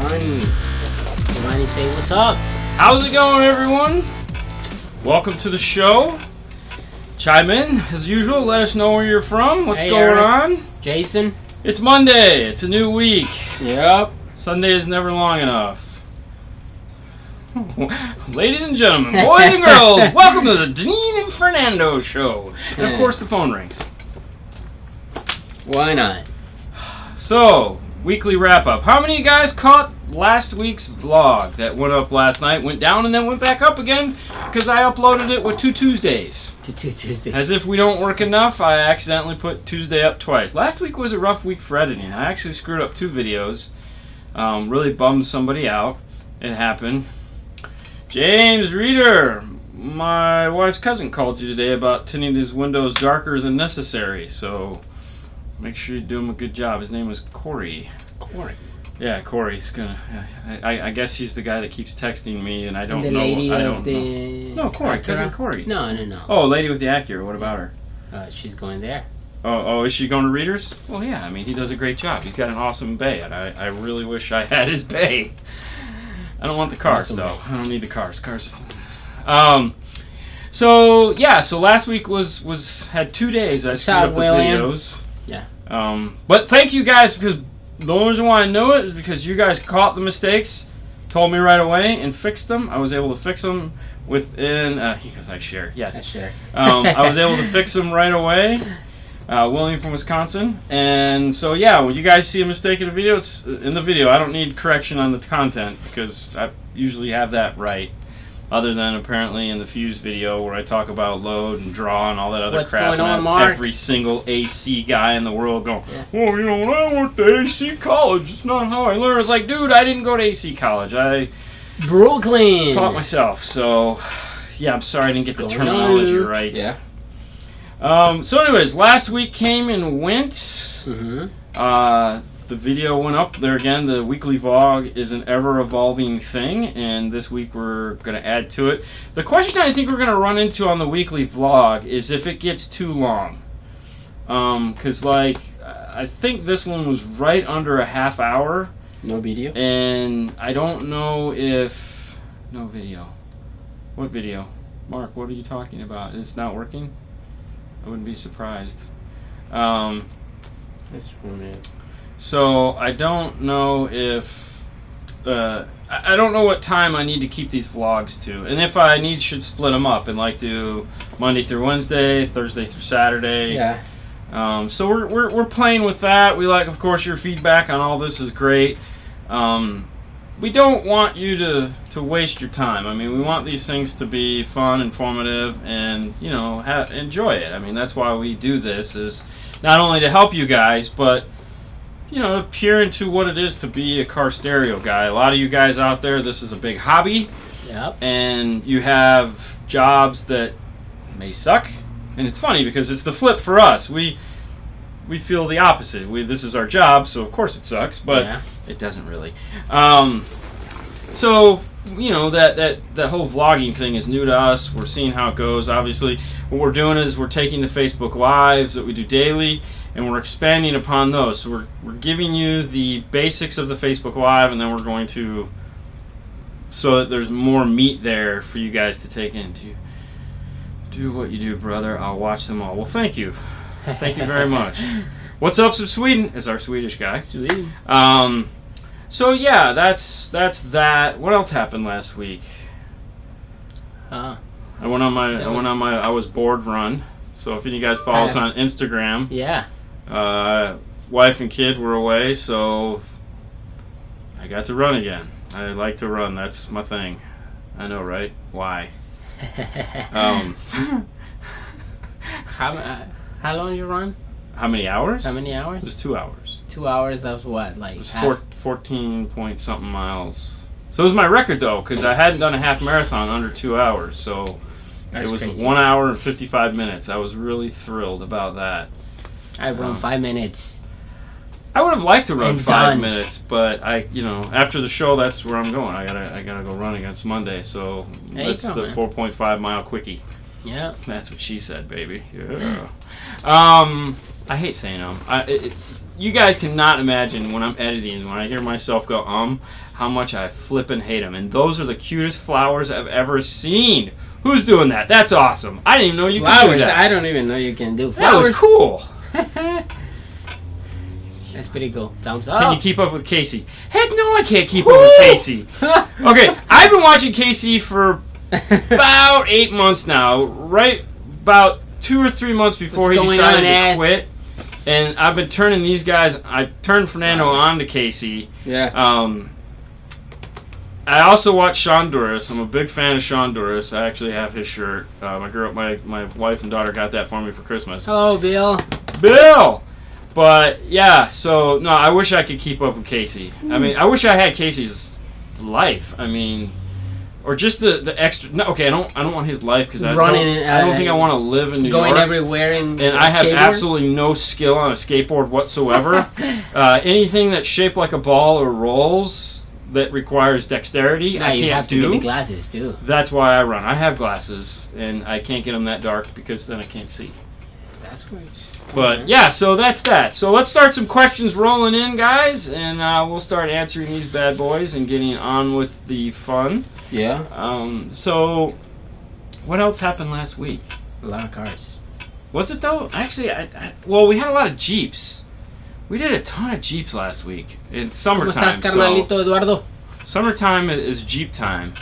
Giovanni, say what's up. How's it going, everyone? Welcome to the show. Chime in, as usual. Let us know where you're from. What's going Eric. on? Jason. It's Monday. It's a new week. Yep. Sunday is never long enough. Ladies and gentlemen, boys and girls, welcome to the Dean and Fernando show. And of course, the phone rings. Why not? So, weekly wrap up. How many of you guys caught last week's vlog that went up last night, went down, and then went back up again because I uploaded it with 2 Tuesdays? Two Tuesdays. As if we don't work enough, I accidentally put Tuesday up twice. Last week was a rough week for editing. I actually screwed up 2 videos. Really bummed somebody out. It happened. James Reeder, my wife's cousin, called you today about tinting his windows darker than necessary, so make sure you do him a good job. His name was Corey. Corey. Yeah, Corey's gonna. I guess he's the guy that keeps texting me, and I don't the know. Lady I of don't know. No, Corey, cousin Corey. No. Oh, lady with the Acura. What about her? She's going there. Oh, is she going to Readers? Well, yeah. I mean, he does a great job. He's got an awesome bay, and I really wish I had his bay. I don't want the cars though. I don't need the cars. So yeah. So last week was had 2 days. I screwed up the videos. Yeah. But thank you guys, because the only reason why I know it is because you guys caught the mistakes, told me right away, and fixed them. I was able to fix them within. He goes, I share. Yes. I share. I was able to fix them right away. William from Wisconsin, and so yeah, when you guys see a mistake in a video, it's in the video. I don't need correction on the content because I usually have that right. Other than apparently in the Fuse video where I talk about load and draw and all that other What's crap. going on, and Mark? every single AC guy in the world going, well, you know, when I went to AC college, it's not how I learned. It's like, dude, I didn't go to AC college. I Brooklyn taught myself. So, yeah, I'm sorry I didn't get the terminology right. Yeah. So anyways, last week came and went. Mm-hmm. The video went up there again. The weekly vlog is an ever-evolving thing, and this week we're going to add to it. The question I think we're going to run into on the weekly vlog is if it gets too long. Because, like, I think this one was right under a half hour. No video? And I don't know if... No video. What video? Mark, what are you talking about? It's not working? I wouldn't be surprised. This one is. So I don't know if I don't know what time I need to keep these vlogs to, and if I should split them up and like do Monday through Wednesday, Thursday through Saturday. Yeah. So we're playing with that. We like, of course, your feedback on all this is great. We don't want you to waste your time. I mean, we want these things to be fun, informative, and, you know, enjoy it. I mean, that's why we do this, is not only to help you guys, but, you know, peer into what it is to be a car stereo guy. A lot of you guys out there, this is a big hobby. Yep. And you have jobs that may suck. And it's funny because it's the flip for us. We feel the opposite. This is our job, so of course it sucks, but yeah. It doesn't really. So, you know, that whole vlogging thing is new to us. We're seeing how it goes. Obviously, what we're doing is we're taking the Facebook Lives that we do daily, and we're expanding upon those. So we're giving you the basics of the Facebook Live, and then we're going to, so that there's more meat there for you guys to take in. Do what you do, brother. I'll watch them all. Well, thank you. Thank you very much. What's up, from Sweden? Is our Swedish guy. Sweden. So yeah, that's that. What else happened last week? I went on my I was bored run. So if any of you guys follow us on Instagram, yeah. Wife and kid were away, so I got to run again. I like to run. That's my thing. I know, right? Why? How long you run? How many hours? How many hours? It was 2 hours. 2 hours, that was what? Like it was 14 point something miles. So it was my record though, because I hadn't done a half marathon under 2 hours. So that's it was crazy. 1 hour and 55 minutes. I was really thrilled about that. I run 5 minutes. I would have liked to run And 5 done. minutes, but after the show, that's where I'm going. I gotta go run against Monday. So that's the 4.5 mile quickie. Yeah. That's what she said, baby. Yeah. I hate saying you guys cannot imagine when I'm editing, when I hear myself go how much I flippin' hate them. And those are the cutest flowers I've ever seen. Who's doing that? That's awesome. I didn't even know you could do that. I don't even know you can do That flowers. was cool. That's pretty cool. Thumbs up. Can you keep up with Casey? Heck no, I can't keep up with Casey. Okay, I've been watching Casey for about 8 months now. Right about 2 or 3 months before he decided to quit. And I've been turning these guys. I turned Fernando on to Casey. Yeah. I also watch Sean Duras. I'm a big fan of Sean Duras. I actually have his shirt. My wife and daughter got that for me for Christmas. Hello, Bill. Bill! But, yeah, so, no, I wish I could keep up with Casey. I mean, I wish I had Casey's life. I mean, or just the extra. No, okay, I don't want his life because I don't think I want to live in New York. Going everywhere and I have skateboard? absolutely no skill on a skateboard whatsoever. Anything that's shaped like a ball or rolls that requires dexterity, I can't do. You have to get the glasses too. That's why I run. I have glasses, and I can't get them that dark because then I can't see. That's what. But yeah, so that's that. So let's start some questions rolling in, guys, and we'll start answering these bad boys and getting on with the fun. Yeah. So what else happened last week? A lot of cars. Was it though? Actually, well, we had a lot of Jeeps. We did a ton of Jeeps last week. It's summertime. ¿Cómo estás, carnalito Eduardo? Summertime is Jeep time.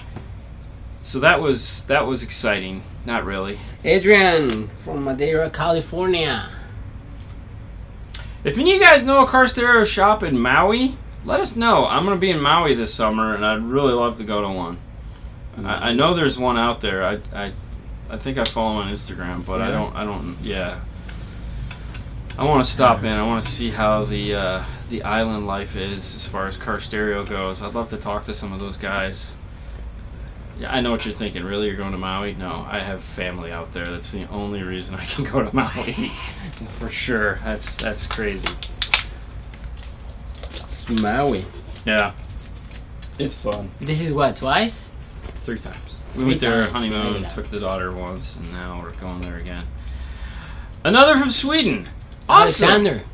So that was exciting. Not really. Adrian from Madeira, California. If any of you guys know a car stereo shop in Maui, let us know. I'm going to be in Maui this summer, and I'd really love to go to one. I know there's one out there. I think I follow him on Instagram, but I don't. Yeah. I want to stop in. I want to see how the island life is as far as car stereo goes. I'd love to talk to some of those guys. Yeah, I know what you're thinking. Really, you're going to Maui? No, I have family out there. That's the only reason I can go to Maui. For sure. That's crazy. It's Maui. Yeah. It's fun. This is what, twice? 3 times. We went there honeymoon, took the daughter once, and now we're going there again. Another from Sweden. Awesome. Alexander.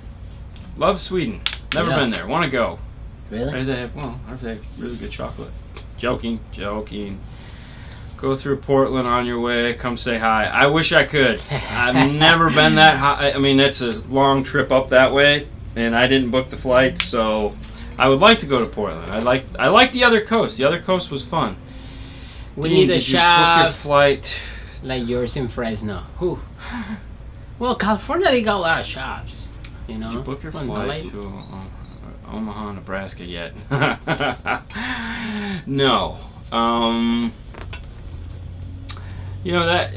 Love Sweden. Never been there. Want to go. Really? They have really good chocolate. Joking. Go through Portland on your way. Come say hi. I wish I could. I've never been that high. I mean, that's a long trip up that way, and I didn't book the flight, so I would like to go to Portland. I like the other coast. The other coast was fun. We need a book your shop flight like yours in Fresno. Whew. Well, California, they got a lot of shops. You know. Did you book your flight to Omaha, Nebraska yet? No. You know that.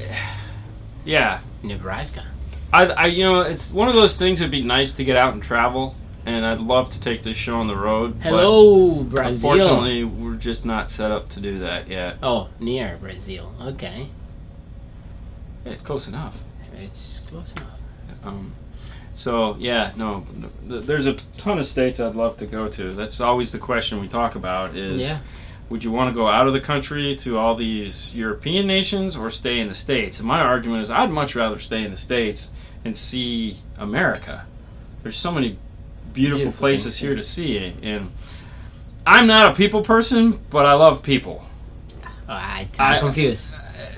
Yeah. Nebraska. It's one of those things that'd be nice to get out and travel, and I'd love to take this show on the road. Hello, but Brazil. Unfortunately, we're just not set up to do that yet. Oh, near Brazil. Okay. Yeah, it's close enough. It's close enough. So yeah, no. There's a ton of states I'd love to go to. That's always the question we talk about. Would you want to go out of the country to all these European nations or stay in the States? And my argument is I'd much rather stay in the States and see America. There's so many beautiful places here to see. And I'm not a people person, but I love people. I'm confused.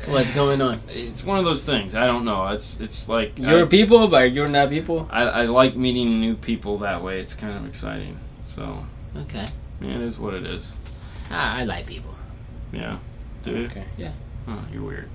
What's going on? It's one of those things. I don't know. It's like... You're people, but you're not people? I like meeting new people that way. It's kind of exciting. So... Okay. Yeah, it is what it is. I like people. Yeah. Do you? Okay. Yeah. Oh, you're weird.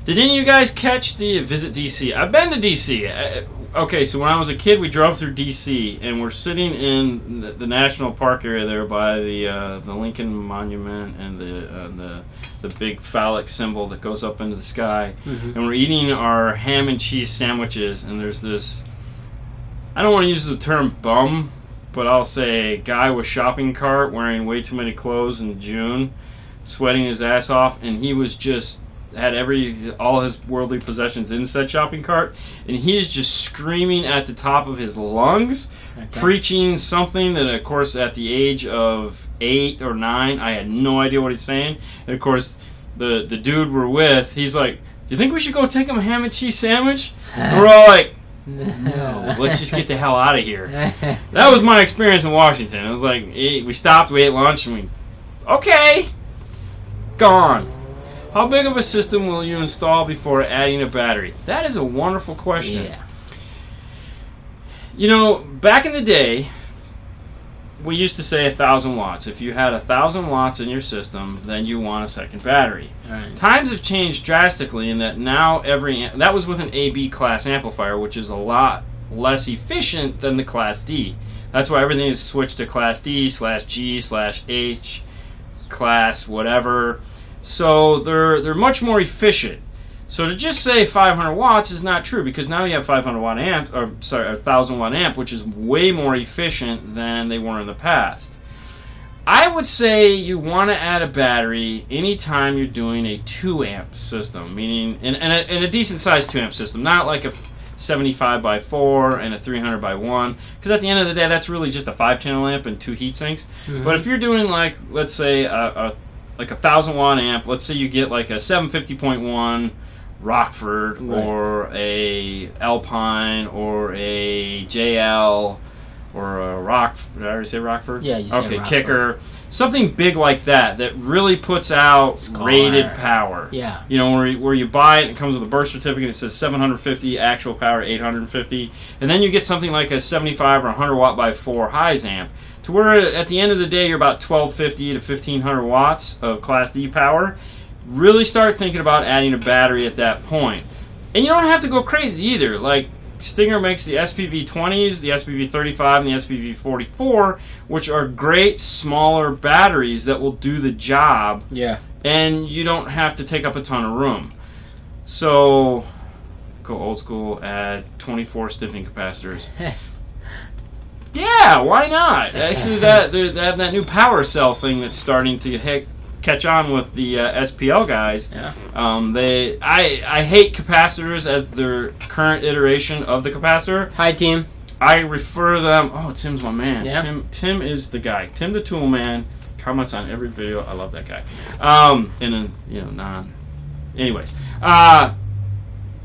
Did any of you guys catch the visit DC? I've been to DC. Okay, so when I was a kid, we drove through DC, and we're sitting in the national park area there by the Lincoln Monument and the big phallic symbol that goes up into the sky, and we're eating our ham and cheese sandwiches, and there's this. I don't want to use the term bum, but I'll say guy with shopping cart wearing way too many clothes in June, sweating his ass off, and he was just had all his worldly possessions in said shopping cart, and he is just screaming at the top of his lungs, preaching something that, of course, at the age of 8 or 9, I had no idea what he's saying. And of course, the dude we're with, he's like, "Do you think we should go take him a ham and cheese sandwich?" And we're all like, no, let's just get the hell out of here. That was my experience in Washington. It was like, we stopped, we ate lunch, and okay, gone. How big of a system will you install before adding a battery? That is a wonderful question. Yeah. You know, back in the day, we used to say 1,000 watts. If you had 1,000 watts in your system, then you want a second battery. Right. Times have changed drastically in that now that was with an AB class amplifier, which is a lot less efficient than the class D. That's why everything is switched to class D/G/H class whatever. So they're much more efficient. So to just say 500 watts is not true, because now you have 500 watt amp, or sorry, a 1,000 watt amp, which is way more efficient than they were in the past. I would say you want to add a battery anytime you're doing a 2 amp system, meaning in a decent sized 2 amp system, not like a 75 by 4 and a 300 by 1, because at the end of the day that's really just a 5-channel amp and 2 heat sinks. Mm-hmm. But if you're doing, like, let's say like a 1,000 watt amp, let's say you get like a 750.1 Rockford, right, or a Alpine, or a JL, or a did I already say Rockford? Yeah, you said okay, Rockford. Kicker. Something big like that really puts out rated power. Yeah. You know, where you buy it, it comes with a birth certificate, it says 750, actual power 850, and then you get something like a 75 or 100 watt by 4 highs amp, to where at the end of the day you're about 1,250 to 1,500 watts of Class D power. Really start thinking about adding a battery at that point. And you don't have to go crazy either. Like, Stinger makes the SPV20s, the SPV35, and the SPV44, which are great smaller batteries that will do the job. Yeah. And you don't have to take up a ton of room. So, go old school, add 24 stiffening capacitors. Yeah, why not? Actually, they have that new power cell thing that's starting to catch on with the SPL guys. Yeah. I hate capacitors as their current iteration of the capacitor. Hi, Tim. I refer them. Oh, Tim's my man. Yeah. Tim is the guy. Tim the Tool Man comments on every video. I love that guy. Anyways,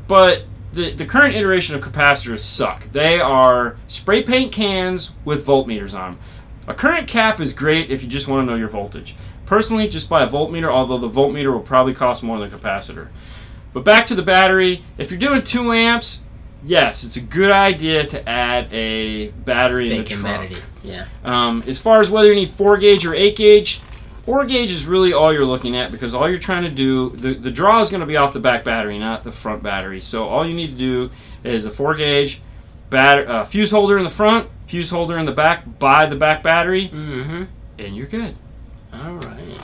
but the current iteration of capacitors suck. They are spray paint cans with voltmeters on them. A current cap is great if you just want to know your voltage. Personally, just buy a voltmeter, although the voltmeter will probably cost more than a capacitor. But back to the battery, if you're doing 2 amps, yes, it's a good idea to add a battery in the trunk. Battery. Yeah. As far as whether you need 4 gauge or 8 gauge, 4 gauge is really all you're looking at, because all you're trying to do, the draw is going to be off the back battery, not the front battery. So all you need to do is a 4 gauge fuse holder in the front, fuse holder in the back, buy the back battery, and you're good. All right.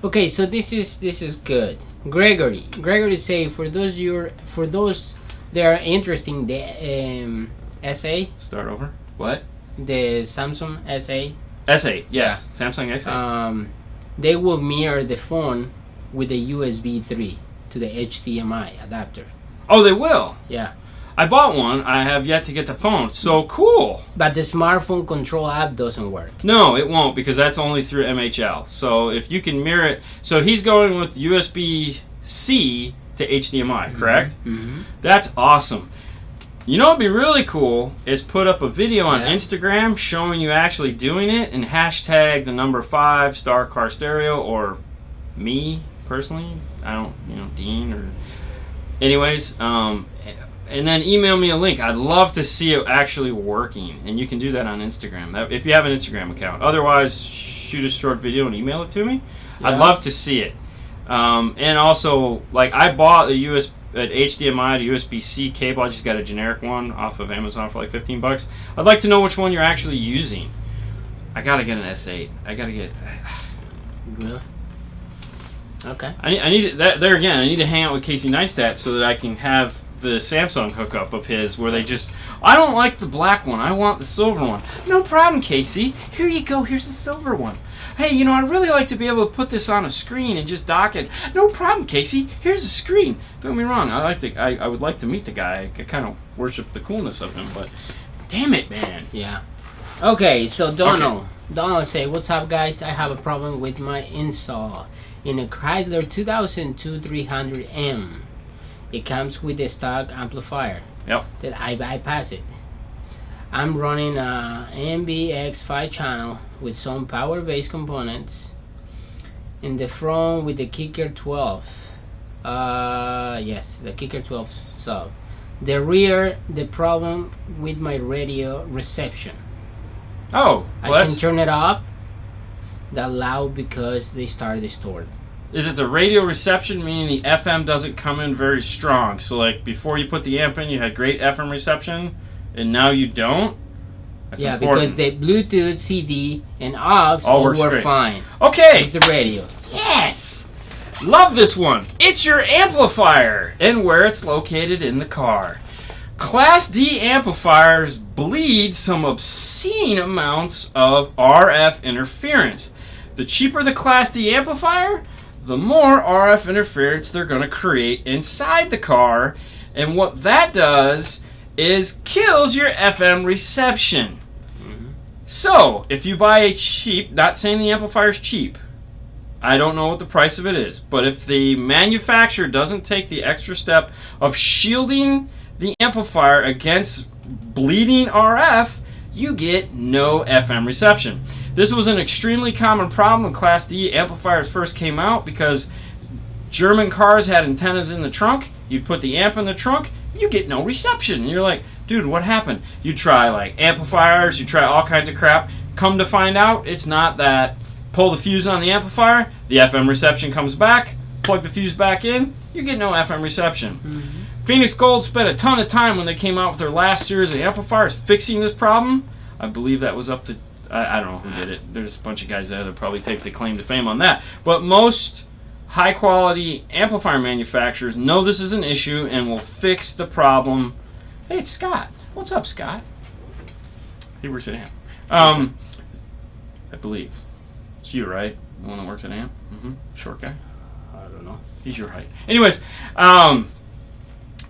Okay, so this is good. Gregory say for those that are interested in the SA. Start over. What? The Samsung SA. SA, yes. Yeah. Samsung SA. They will mirror the phone with a USB 3 to the HDMI adapter. Oh, they will? Yeah. I bought one. I have yet to get the phone. So cool. But the smartphone control app doesn't work. No, it won't, because that's only through MHL. So if you can mirror it, so he's going with USB-C to HDMI, correct? Mm-hmm. That's awesome. You know what'd be really cool is put up a video on Instagram showing you actually doing it, and hashtag the number 5 Star Car Stereo, or me personally. I don't, Dean or. Anyways, and then email me a link. I'd love to see it actually working, and you can do that on Instagram if you have an Instagram account. Otherwise, shoot a short video and email it to me. Yeah. I'd love to see it. And also, like, I bought a HDMI to USB-C cable. I just got a generic one off of Amazon for like $15. I'd like to know which one you're actually using. I gotta get an S8. I gotta get. Really? Okay. I need that there again. I need to hang out with Casey Neistat so that I can have the Samsung hookup of his, where they just, I don't like the black one, I want the silver one. No problem, Casey. Here you go. Here's the silver one. Hey, I'd really like to be able to put this on a screen and just dock it. No problem, Casey. Here's a screen. Don't get me wrong. I would like to meet the guy. I kind of worship the coolness of him, but damn it, man. Yeah. Okay, so Donald. Okay. Donald say, "What's up, guys? I have a problem with my install in a Chrysler 2002 300M. It comes with a stock amplifier. Yep. that I bypass it. I'm running a MBX 5-channel with some power-based components. In the front with the Kicker 12. Yes, the Kicker 12 sub. The rear, the problem with my radio reception. Oh, well, I can turn it up that loud because they start distorted. Is it the radio reception, meaning the FM doesn't come in very strong? So like before you put the amp in, you had great FM reception, and now you don't? That's yeah, important. because the Bluetooth, CD, and aux all were great. fine. Okay. It's the radio. Yes! Love this one. It's your amplifier and where it's located in the car. Class D amplifiers bleed some obscene amounts of RF interference. The cheaper the Class D amplifier, the more RF interference they're going to create inside the car. And what that does is kills your FM reception. So, if you buy a cheap, not saying the amplifier's cheap, I don't know what the price of it is, but if the manufacturer doesn't take the extra step of shielding the amplifier against bleeding RF, you get no FM reception. This was an extremely common problem when Class D amplifiers first came out because German cars had antennas in the trunk. You put the amp in the trunk, you get no reception. And you're like, dude, what happened? You try like amplifiers, you try all kinds of crap. Come to find out, it's not that. Pull the fuse on the amplifier, the FM reception comes back, plug the fuse back in, you get no FM reception. Phoenix Gold spent a ton of time when they came out with their last series of amplifiers fixing this problem. I believe that was up to, I don't know who did it. There's a bunch of guys there that probably take the claim to fame on that. But most high quality amplifier manufacturers know this is an issue and will fix the problem. Hey, it's Scott. What's up, Scott? He works at AMP. I believe. It's you, right? The one that works at AMP? Short guy? I don't know. He's your height. Anyways,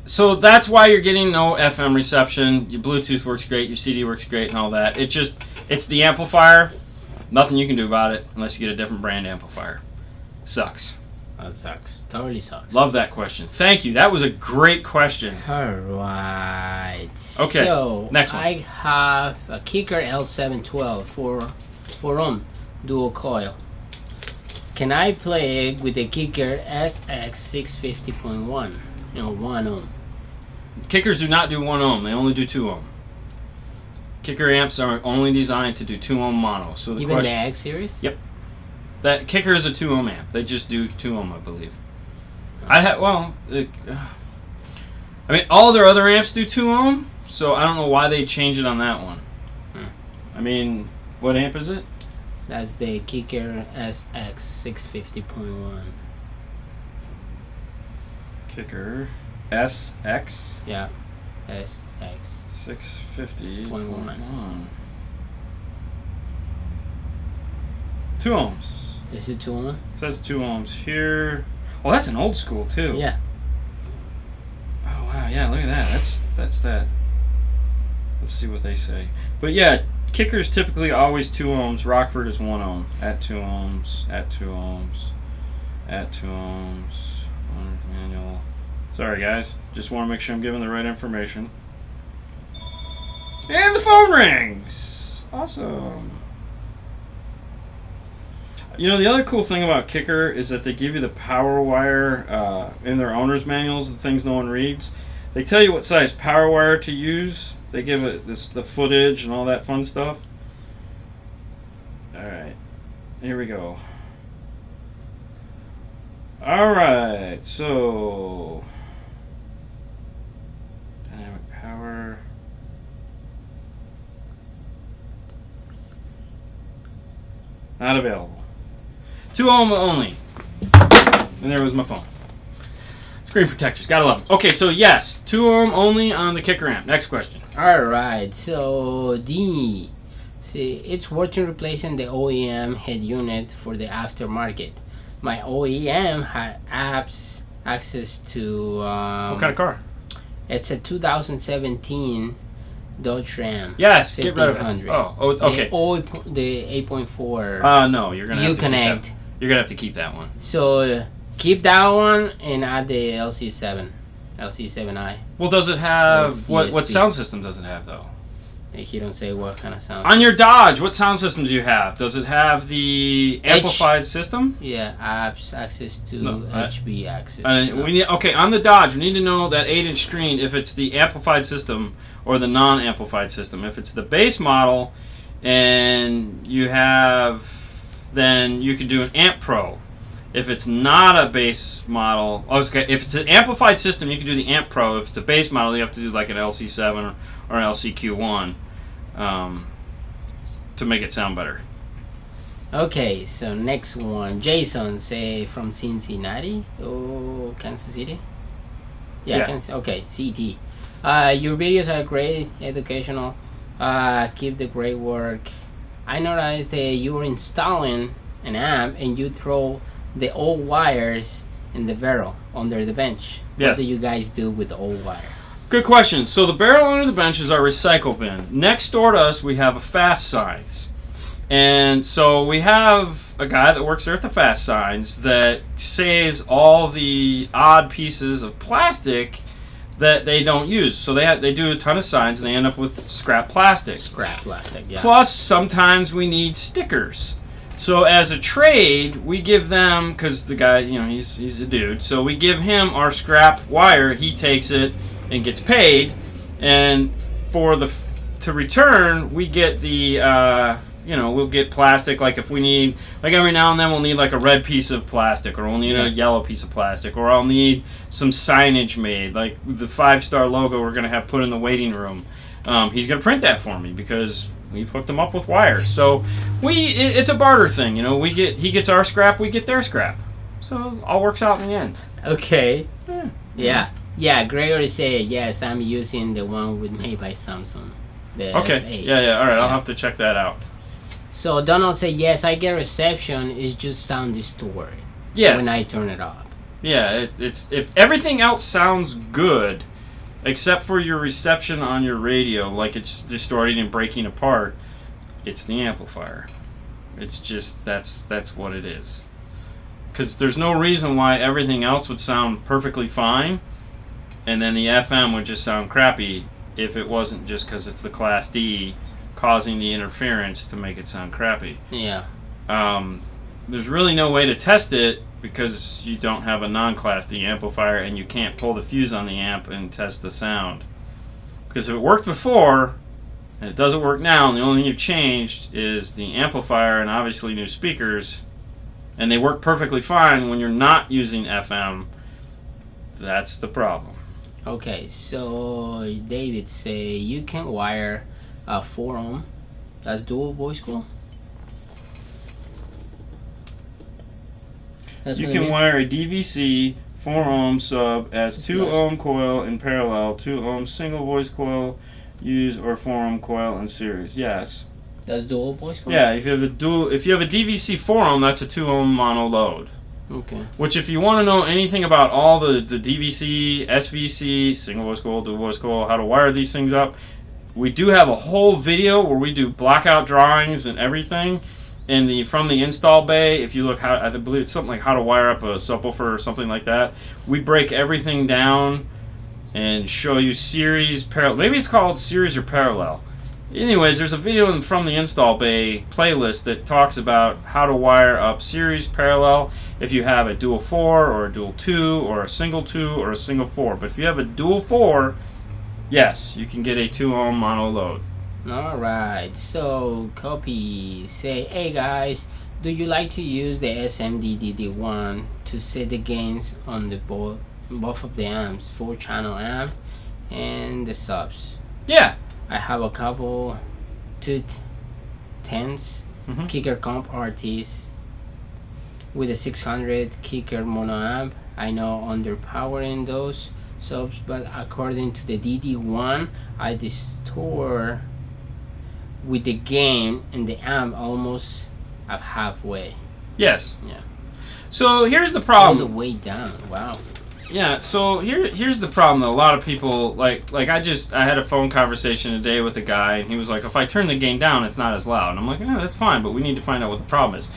so that's why you're getting no FM reception. Your Bluetooth works great, your CD works great and all that. It's the amplifier. Nothing you can do about it unless you get a different brand amplifier. Sucks. That sucks. Totally sucks. Love that question. Thank you. That was a great question. Alright. Okay, So, next one. I have a Kicker L712 for ohm dual coil. Can I play it with the Kicker SX650.1? 1 ohm. Kickers do not do 1 ohm. They only do 2 ohm. Kicker amps are only designed to do 2 ohm mono. So the Even question, the X series? Yep. That Kicker is a 2 ohm amp. They just do 2 ohm, I believe. I mean, all their other amps do 2 ohm, so I don't know why they change it on that one. I mean, what amp is it? That's the Kicker SX650.1. Kicker SX. Yeah, SX. 650.1. 2 ohms. Is it 2 ohm? It says 2 ohms here. Oh, that's an old school too. Yeah. Oh wow, yeah, look at that. That's that. Let's see what they say. But yeah, Kicker's typically always 2 ohms. Rockford is 1 ohm. At 2 ohms. At 2 ohms. At 2 ohms. Manual. Sorry guys, just want to make sure I'm giving the right information. And the phone rings. Awesome. You know, the other cool thing about Kicker is that they give you the power wire in their owner's manuals, the things no one reads. They tell you what size power wire to use. They give it the footage and all that fun stuff. Alright, here we go. Alright, so dynamic power. Not available. 2 ohm only. And there was my phone. Screen protectors, gotta love them. Okay, so yes, 2 ohm only on the Kicker amp. Next question. Alright, so it's worth replacing the OEM head unit for the aftermarket. My OEM had access to What kind of car? It's a 2017 Dodge Ram. Yes, get rid of it. 1500. Oh, okay. The 8.4 No, you're gonna have to keep Uconnect. that. You're gonna have to keep that one. So keep that one and add the LC7. LC7i. Well, does it have what USB. sound system does it have though? He don't say what kind of sound. On your Dodge, what sound system do you have? Does it have the amplified system? Yeah, apps access to HB access. We need on the Dodge. We need to know that 8-inch screen if it's the amplified system or the non-amplified system. If it's the base model, and you have, then you can do an Amp Pro. If it's not a base model, if it's an amplified system, you can do the Amp Pro. If it's a base model, you have to do like an LC7 or an LCQ1 to make it sound better. Okay, so next one, Jason, say from Cincinnati or Kansas City. Yeah. Okay, CT. Your videos are great, educational. Keep the great work. I noticed that you were installing an amp and you throw the old wires in the barrel under the bench. Yes. What do you guys do with the old wire? Good question. So the barrel under the bench is our recycle bin. Next door to us, we have a Fast Signs. And so we have a guy that works there at the Fast Signs that saves all the odd pieces of plastic that they don't use. So they do a ton of signs and they end up with scrap plastic. Scrap plastic, yeah. Plus, sometimes we need stickers. So as a trade, we give them, because the guy, he's a dude, so we give him our scrap wire. He takes it and gets paid. And to return, we get the, we'll get plastic. Like if we need, like every now and then we'll need like a red piece of plastic, or we'll need a yellow piece of plastic, or I'll need some signage made, like the 5-star logo we're going to have put in the waiting room. He's going to print that for me because we've hooked them up with wires. So it's a barter thing, he gets our scrap, we get their scrap. So it all works out in the end. Okay. Yeah, Gregory said, yes, I'm using the one made by Samsung. The Okay. S8. Yeah, alright, I'll have to check that out. So Donald said, yes, I get reception, it's just sound distorted. Yes. When I turn it off. Yeah, it's if everything else sounds good, except for your reception on your radio, like it's distorting and breaking apart, it's the amplifier. It's just, that's what it is. Because there's no reason why everything else would sound perfectly fine, and then the FM would just sound crappy if it wasn't just because it's the Class D causing the interference to make it sound crappy. Yeah. There's really no way to test it because you don't have a non-Class D amplifier and you can't pull the fuse on the amp and test the sound. Because if it worked before and it doesn't work now, and the only thing you've changed is the amplifier and obviously new speakers, and they work perfectly fine when you're not using FM, that's the problem. Okay, so David say you can wire a 4 ohm. That's dual voice coil. You can wire a DVC 4 ohm sub as 2 ohm coil in parallel, 2 ohm single voice coil use, or 4 ohm coil in series. Yes. That's dual voice coil. Yeah, if you have a DVC 4 ohm, that's a 2 ohm mono load. Okay. Which, if you want to know anything about all the DVC, SVC, single voice coil, dual voice coil, how to wire these things up, we do have a whole video where we do blackout drawings and everything from the install bay. If you look, I believe it's something like how to wire up a subwoofer or something like that. We break everything down and show you series, parallel. Maybe it's called series or parallel. Anyways, there's a video from the install bay playlist that talks about how to wire up series, parallel, if you have a dual 4 or a dual 2 or a single 2 or a single 4. But if you have a dual 4, yes, you can get a 2 ohm mono load. Alright, so copy say, hey guys, do you like to use the SMD-DD1 to set the gains on the both of the amps, 4-channel amp and the subs? Yeah. I have a couple 210s Kicker Comp RTs with a 600 Kicker mono amp. I know underpowering those subs, but according to the DD1, I distort with the gain and the amp almost at halfway. Yes. Yeah. So here's the problem. All the way down. Wow. Yeah, so here's the problem that a lot of people like I had a phone conversation today with a guy, and he was like, if I turn the gain down, it's not as loud. And I'm like, that's fine, but we need to find out what the problem is.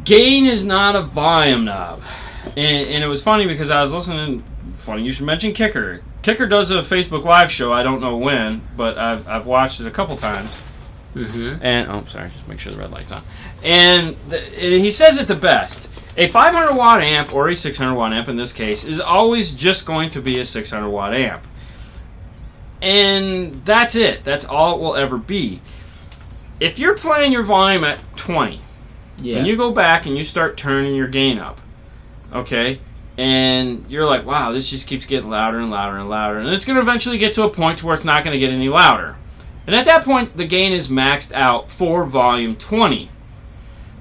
Gain is not a volume knob. And it was funny because I was listening funny you should mention Kicker. Kicker does a Facebook Live show. I don't know when, but I've watched it a couple times. And sorry, just make sure the red light's on. And he says it the best. A 500 watt amp or a 600 watt amp in this case is always just going to be a 600 watt amp. And that's it. That's all it will ever be. If you're playing your volume at 20, and you go back and you start turning your gain up, okay, and you're like, wow, this just keeps getting louder and louder and louder, and it's going to eventually get to a point to where it's not going to get any louder. And at that point, the gain is maxed out for volume 20.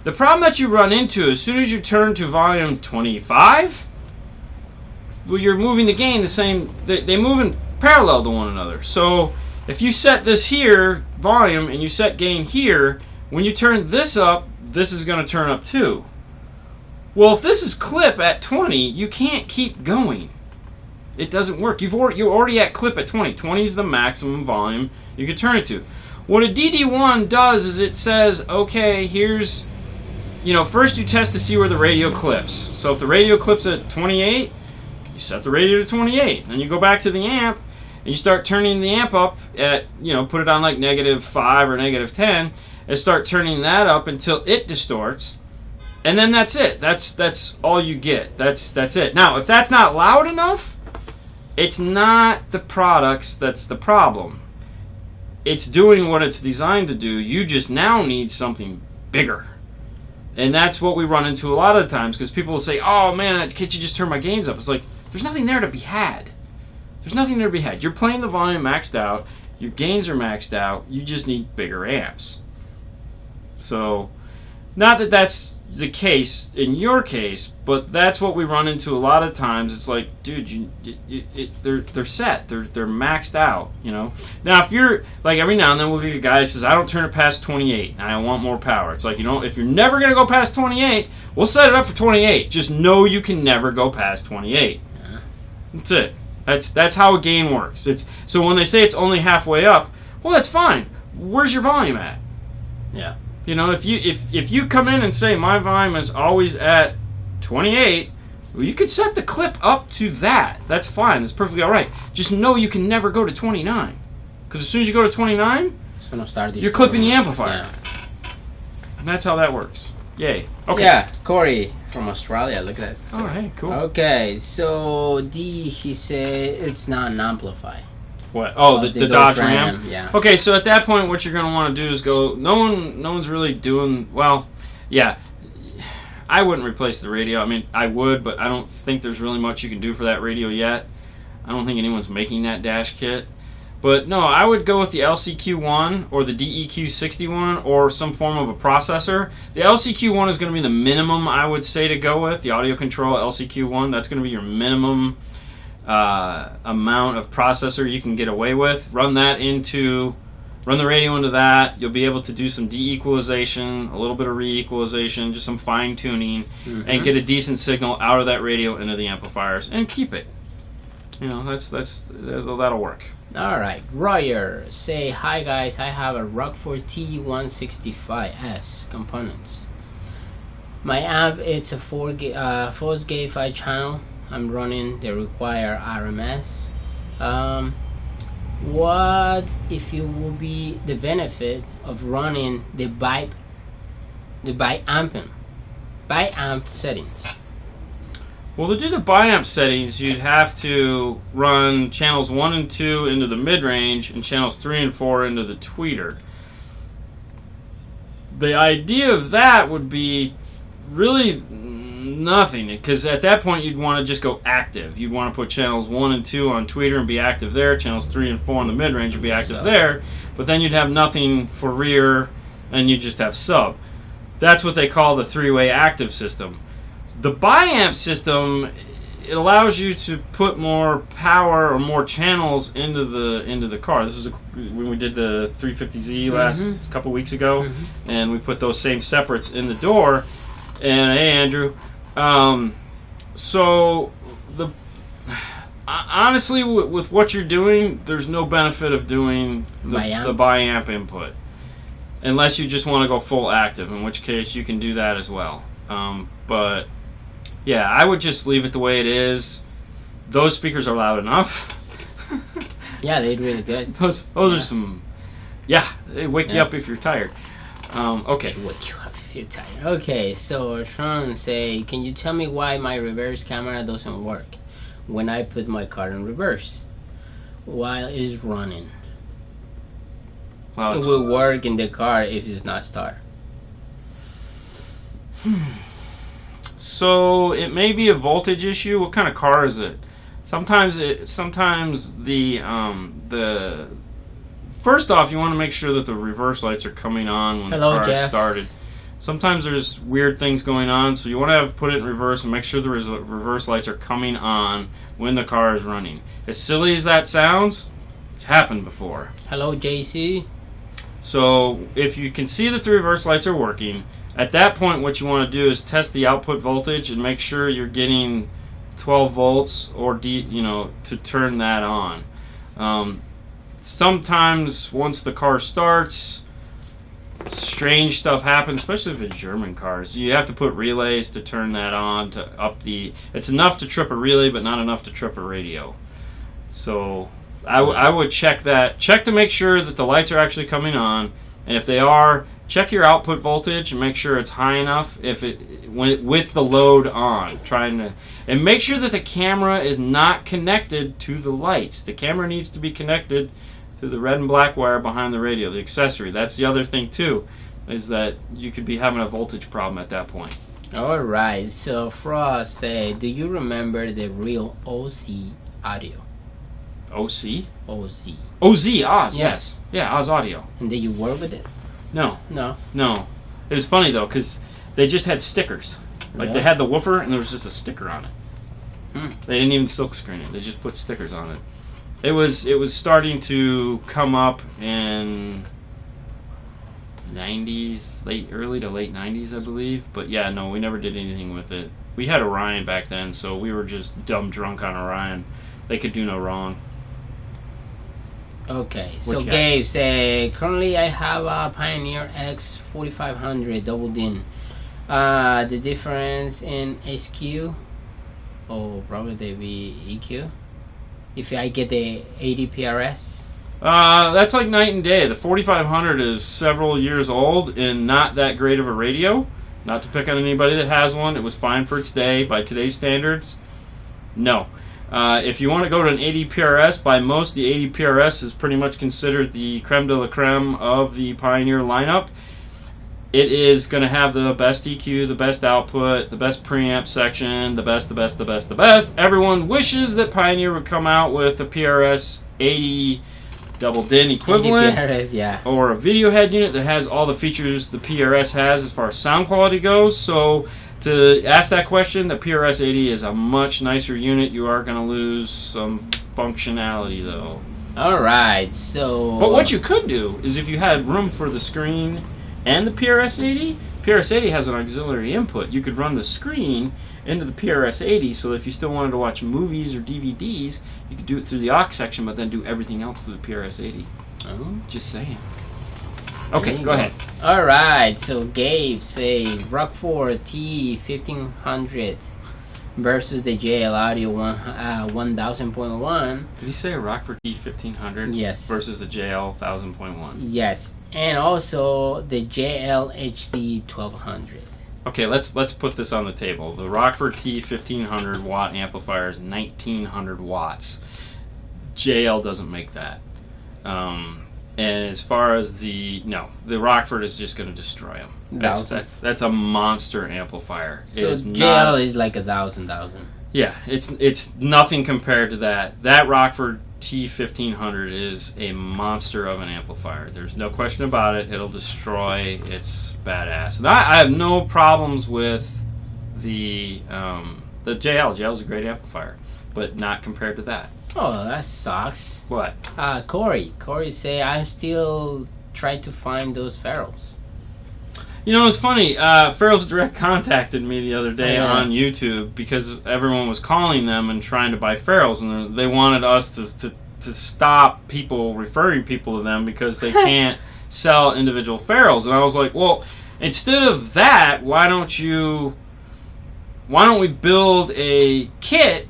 The problem that you run into as soon as you turn to volume 25, well, you're moving the gain the same. They move in parallel to one another. So if you set this here, volume, and you set gain here, when you turn this up, this is going to turn up too. Well, if this is clip at 20, you can't keep going. It doesn't work. You're already at clip at 20. 20 is the maximum volume you can turn it to. What a DD1 does is it says, okay, here's, first you test to see where the radio clips. So if the radio clips at 28, you set the radio to 28. Then you go back to the amp and you start turning the amp up at, put it on like -5 or -10 and start turning that up until it distorts. And then that's it. That's all you get. That's it. Now, if that's not loud enough, it's not the products that's the problem. It's doing what it's designed to do. You just now need something bigger. And that's what we run into a lot of the times, because people will say, oh man, can't you just turn my gains up? It's like, there's nothing there to be had. There's nothing there to be had. You're playing the volume maxed out. Your gains are maxed out. You just need bigger amps. So, not that that's the case in your case, but that's what we run into a lot of times. It's like, dude, they're set, they're maxed out, Now, if you're like, every now and then we'll get a guy that says, I don't turn it past 28, and I want more power. It's like, if you're never gonna go past 28, we'll set it up for 28. Just know you can never go past 28. That's it. That's how a gain works. So when they say it's only halfway up, well, that's fine. Where's your volume at? Yeah. If you come in and say my volume is always at 28, well, you could set the clip up to that. That's fine. That's perfectly all right. Just know you can never go to 29, because as soon as you go to 29, it's gonna start. You're clipping the amplifier. And that's how that works. Yay. Okay. Yeah, Corey from Australia. Look at that. Oh, hey, cool. Okay, so he said it's not an amplifier. What? Oh, the Dodge Ram? Yeah. Okay, so at that point, what you're going to want to do is go, no one's really doing, well, yeah, I wouldn't replace the radio. I mean, I would, but I don't think there's really much you can do for that radio yet. I don't think anyone's making that dash kit. But no, I would go with the LCQ1 or the DEQ61 or some form of a processor. The LCQ1 is going to be the minimum I would say to go with, the audio control LCQ1. That's going to be your minimum amount of processor you can get away with. Run the radio into that. You'll be able to do some de-equalization, a little bit of re-equalization, just some fine tuning, and get a decent signal out of that radio into the amplifiers and keep it. That'll work. All right, Royer, say hi guys. I have a Rockford T165S components. My amp, it's a 4 gate 5 channel. I'm running the require RMS. What if it will be the benefit of running the by amp settings? Well, to do the bi-amp settings, you'd have to run channels 1 and 2 into the mid-range and channels 3 and 4 into the tweeter. The idea of that would be really nothing, because at that point you'd want to just go active. You'd want to put channels 1 and 2 on tweeter and be active there, channels 3 and 4 in the mid-range would be active there, but then you'd have nothing for rear and you'd just have sub. That's what they call the three-way active system. The bi-amp system, it allows you to put more power or more channels into the car. This is when we did the 350Z last couple weeks ago, and we put those same separates in the door. And hey, Andrew. So honestly, with what you're doing, there's no benefit of doing the bi-amp input, unless you just want to go full active, in which case you can do that as well. But yeah, I would just leave it the way it is. those speakers are loud enough. Yeah, they're really good. Those are some. Yeah, they wake you up if you're tired. Okay. Wake you up if you're tired. Okay, so Sean say, can you tell me why my reverse camera doesn't work when I put my car in reverse while it's running? Well, it will work in the car if it's not start. So it may be a voltage issue. What kind of car is it? Sometimes the first off, you want to make sure that the reverse lights are coming on when the car is started. Sometimes there's weird things going on, so you want to put it in reverse and make sure the reverse lights are coming on when the car is running. As silly as that sounds, it's happened before. Hello, JC. So if you can see that the reverse lights are working, at that point what you want to do is test the output voltage and make sure you're getting 12 volts or to turn that on. Sometimes once the car starts, strange stuff happens, especially if it's German cars. You have to put relays to turn that on to up the. It's enough to trip a relay, but not enough to trip a radio. So I would check that. Check to make sure that the lights are actually coming on, and if they are, check your output voltage and make sure it's high enough. With the load on, and make sure that the camera is not connected to the lights. The camera needs to be connected to the red and black wire behind the radio, the accessory. That's the other thing too, is that you could be having a voltage problem at that point. Alright, so Frost say, do you remember the real OC audio? OC? OZ. OZ, Oz, yes. Yeah, Oz Audio. And did you work with it? No. No. It was funny though, because they just had stickers. Like they had the woofer and there was just a sticker on it. They didn't even silk screen it. They just put stickers on it. It was starting to come up in 90s, early to late 90s, I believe. But yeah, no, we never did anything with it. We had Orion back then, so we were just dumb drunk on Orion. They could do no wrong. Okay, so Gabe say, currently I have a Pioneer X4500 double DIN. The difference in SQ, probably they be EQ. If I get the 80 PRS, that's like night and day. The 4500 is several years old and not that great of a radio. Not to pick on anybody that has one. It was fine for its day by today's standards. No. If you want to go to an 80 PRS, by most the 80 PRS is pretty much considered the creme de la creme of the Pioneer lineup. It is going to have the best EQ, the best output, the best preamp section, the best. Everyone wishes that Pioneer would come out with a PRS 80 double DIN equivalent, PRS, or a video head unit that has all the features the PRS has as far as sound quality goes. So to ask that question, the PRS 80 is a much nicer unit. You are going to lose some functionality though. Alright, so... But what you could do is if you had room for the screen and the PRS 80, PRS 80 has an auxiliary input. You could run the screen into the PRS 80, so if you still wanted to watch movies or DVDs, you could do it through the aux section, but then do everything else through the PRS 80. Oh. Just saying. Okay, go ahead. Alright, so Gabe say Rockford T1500 versus the JL Audio 1000.1. Did he say a Rockford T1500? Yes. Versus a JL 1000.1? Yes. And also the JL HD 1200. Okay, let's put this on the table. The Rockford T1500 watt amplifier is 1900 watts. JL doesn't make that. And as far as the Rockford is just going to destroy them. That's a monster amplifier. So JL is like 1,000. Yeah, it's nothing compared to that. That Rockford T1500 is a monster of an amplifier. There's no question about it. It'll destroy. It's badass. And I have no problems with the JL. JL is a great amplifier, but not compared to that. Oh, that sucks. What? Corey say I'm still trying to find those ferrules. You know, it's funny. Ferrules Direct contacted me the other day on YouTube because everyone was calling them and trying to buy ferrules, and they wanted us to stop people referring people to them because they can't sell individual ferrules. And I was like, well, instead of that, why don't we build a kit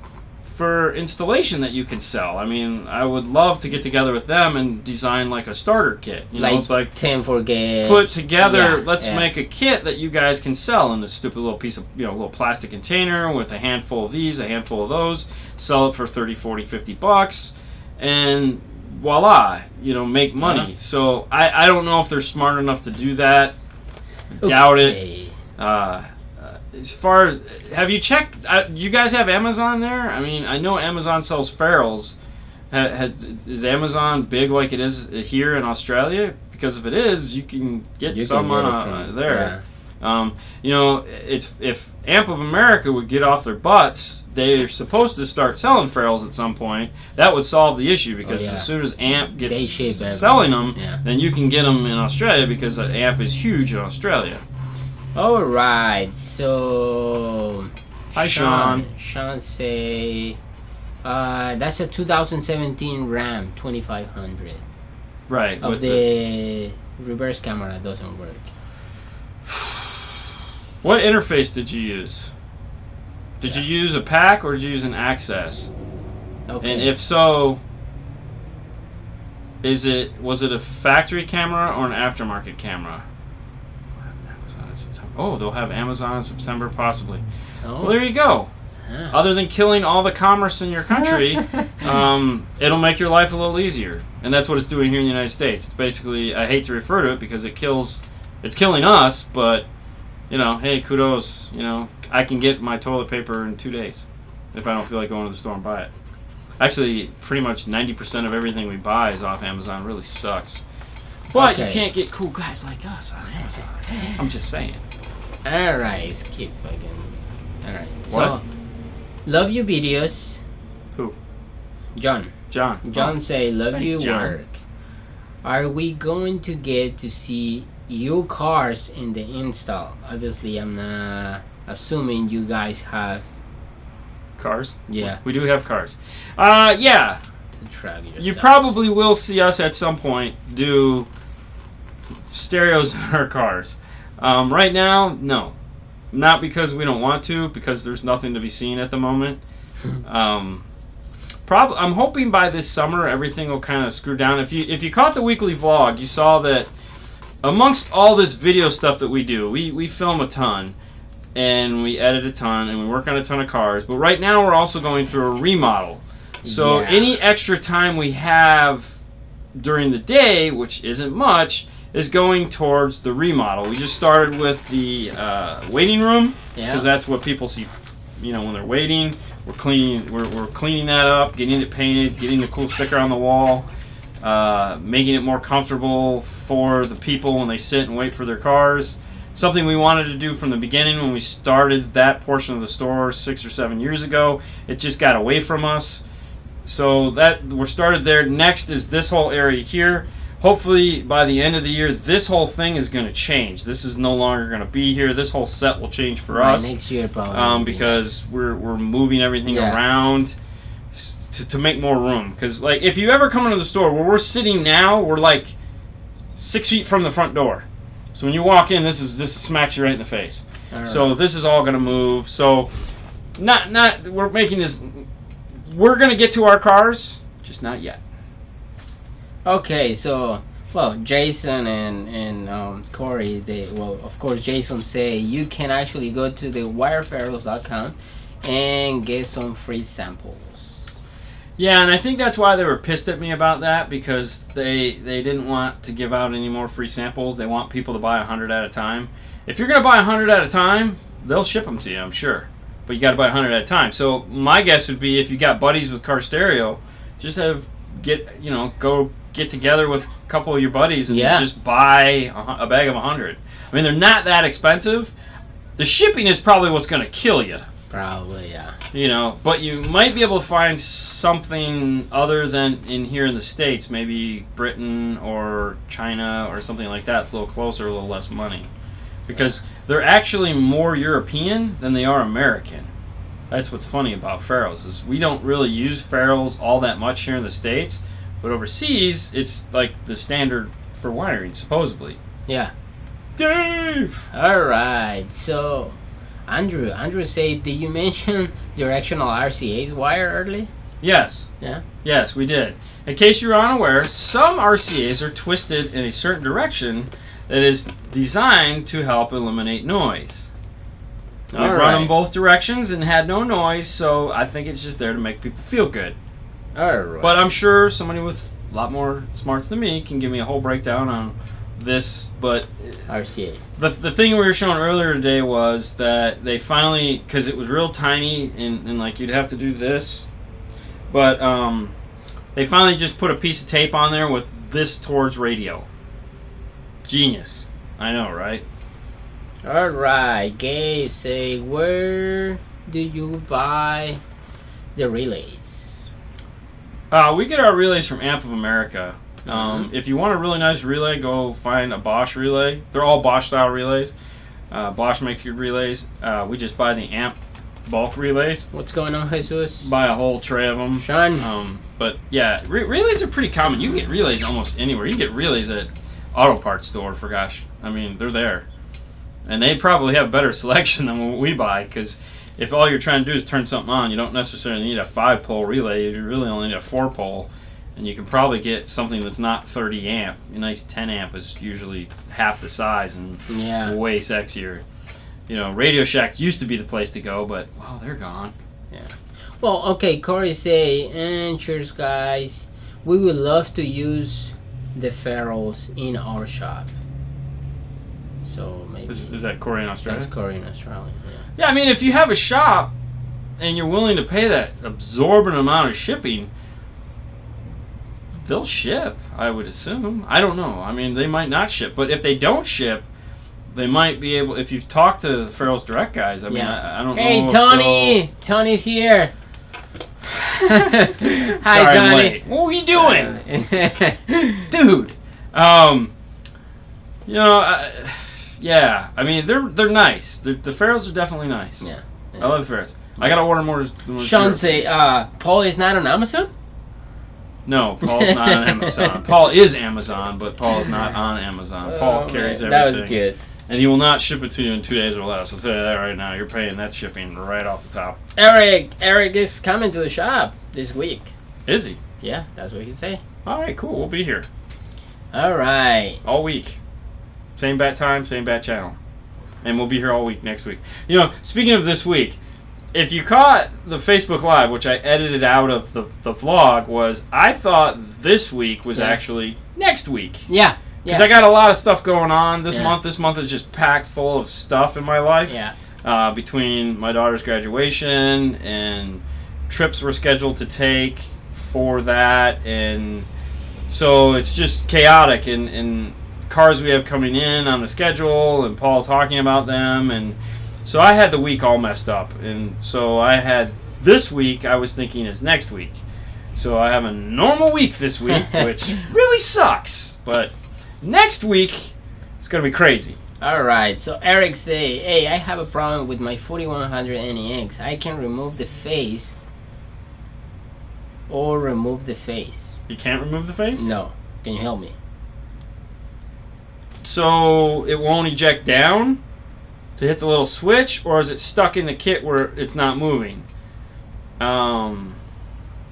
for installation that you can sell. I mean, I would love to get together with them and design like a starter kit. You know, it's like 10 for gauge. Put together, let's make a kit that you guys can sell in a stupid little piece of, little plastic container with a handful of these, a handful of those, sell it for 30, 40, 50 bucks, and voila, make money. So I don't know if they're smart enough to do that. Doubt it. As far as, have you checked, you guys have Amazon there? I mean, I know Amazon sells ferrules. Is Amazon big like it is here in Australia? Because if it is, you can get some there. Yeah. If Amp of America would get off their butts, they're supposed to start selling ferrules at some point. That would solve the issue, because as soon as Amp gets selling them, then you can get them in Australia, because Amp is huge in Australia. All right, so hi Sean. Sean say that's a 2017 Ram 2500. Right. Of the reverse camera doesn't work. What interface did you use? Did you use a pack or did you use an access? Okay. And if so, was it a factory camera or an aftermarket camera? Oh, they'll have Amazon in September, possibly. Oh. Well, there you go. Other than killing all the commerce in your country, it'll make your life a little easier. And that's what it's doing here in the United States. It's basically, I hate to refer to it because it's killing us, but, hey, kudos. I can get my toilet paper in 2 days if I don't feel like going to the store and buy it. Actually, pretty much 90% of everything we buy is off Amazon. It really sucks. But you can't get cool guys like us on Amazon. I'm just saying. Alright, skip again. Alright. What? So, love your videos. Who? John. John say, love Thanks, your John. work. Are we going to get to see your cars in the install? Obviously, I'm not assuming you guys have cars. Yeah. We do have cars. Yeah. You probably will see us at some point do stereos in our cars. Right now, no. Not because we don't want to, because there's nothing to be seen at the moment. I'm hoping by this summer everything will kind of screw down. If you caught the weekly vlog, you saw that amongst all this video stuff that we do, we film a ton, and we edit a ton, and we work on a ton of cars. But right now we're also going through a remodel. So any extra time we have during the day, which isn't much, is going towards the remodel. We just started with the waiting room, because that's what people see, when they're waiting. We're cleaning that up, getting it painted, getting the cool sticker on the wall, making it more comfortable for the people when they sit and wait for their cars. Something we wanted to do from the beginning when we started that portion of the store 6 or 7 years ago. It just got away from us. So that we're started there. Next is this whole area here. Hopefully by the end of the year, this whole thing is going to change. This is no longer going to be here. This whole set will change for us. Next year, probably. Because we're moving everything around to make more room. Because if you ever come into the store where we're sitting now, we're like 6 feet from the front door. So when you walk in, this smacks you right in the face. Right. So this is all going to move. So we're making this. We're going to get to our cars, just not yet. Okay, so Jason and Corey, of course Jason say you can actually go to the wireferrules.com and get some free samples. Yeah, and I think that's why they were pissed at me about that, because they didn't want to give out any more free samples. They want people to buy 100 at a time. If you're going to buy 100 at a time, they'll ship them to you, I'm sure. But you got to buy 100 at a time. So my guess would be, if you got buddies with Car Stereo, just go get together with a couple of your buddies and just buy a bag of 100. I mean, they're not that expensive. The shipping is probably what's going to kill you. Probably, yeah. But you might be able to find something other than in here in the States, maybe Britain or China or something like that. It's a little closer, a little less money. Because they're actually more European than they are American. That's what's funny about ferrules, is we don't really use ferrules all that much here in the States, but overseas it's like the standard for wiring, supposedly. Yeah. Dave! Alright, so Andrew said, did you mention directional RCA's wire early? Yes. Yeah. Yes, we did. In case you're unaware, some RCA's are twisted in a certain direction that is designed to help eliminate noise. I've run them both directions and had no noise, so I think it's just there to make people feel good. Alright. But I'm sure somebody with a lot more smarts than me can give me a whole breakdown on this. But RCA's. The thing we were showing earlier today was that they finally, because it was real tiny and like you'd have to do this, but they finally just put a piece of tape on there with this towards radio. Genius. I know, right? Alright, Gabe say, where do you buy the relays? We get our relays from Amp of America. If you want a really nice relay, go find a Bosch relay. They're all Bosch style relays. Bosch makes good relays. We just buy the Amp bulk relays. What's going on, Jesus? Buy a whole tray of them. Sean? But yeah, relays are pretty common. You can get relays almost anywhere. You can get relays at auto parts store, for gosh. I mean, they're there. And they probably have better selection than what we buy, because if all you're trying to do is turn something on, you don't necessarily need a 5-pole relay. You really only need a 4-pole. And you can probably get something that's not 30 amp. A nice 10 amp is usually half the size and way sexier. You know, Radio Shack used to be the place to go, but, well, they're gone. Yeah. Well, okay, Corey say, and cheers, guys. We would love to use the ferrules in our shop. So maybe Is that Corey in Australia? That's Corey in Australia. Yeah. Yeah, I mean, if you have a shop and you're willing to pay that absorbent amount of shipping, they'll ship, I would assume. I don't know. I mean, they might not ship, but if they don't ship, they might be able. If you've talked to the Ferrules Direct guys, I mean, I don't know. Hey, Tony! Tony's here. Hi, Sorry, Tony. I'm late. What were you doing, dude? You know, yeah. I mean, they're nice. The Ferrules are definitely nice. Yeah. I love the Ferrules. I gotta order more. Sean say, Paul is not on Amazon? No, Paul's not on Amazon. Paul is Amazon, but Paul is not on Amazon. Paul carries everything. That was good. And he will not ship it to you in 2 days or less. I'll tell you that right now. You're paying that shipping right off the top. Eric is coming to the shop this week. Is he? Yeah, that's what he say. All right, cool. We'll be here. All right. All week. Same bat time, same bat channel. And we'll be here all week next week. You know, speaking of this week, if you caught the Facebook Live, which I edited out of the vlog, I thought this week was actually next week. Yeah. Because I got a lot of stuff going on this month. This month is just packed full of stuff in my life. Yeah. Between my daughter's graduation and trips we're scheduled to take for that. And so it's just chaotic. And cars we have coming in on the schedule and Paul talking about them. And so I had the week all messed up. And so I had this week I was thinking is next week. So I have a normal week this week, which really sucks. But next week, it's going to be crazy. Alright, so Eric say, hey, I have a problem with my 4100 NEX. I can remove the face or remove the face. You can't remove the face? No. Can you help me? So it won't eject down to hit the little switch, or is it stuck in the kit where it's not moving?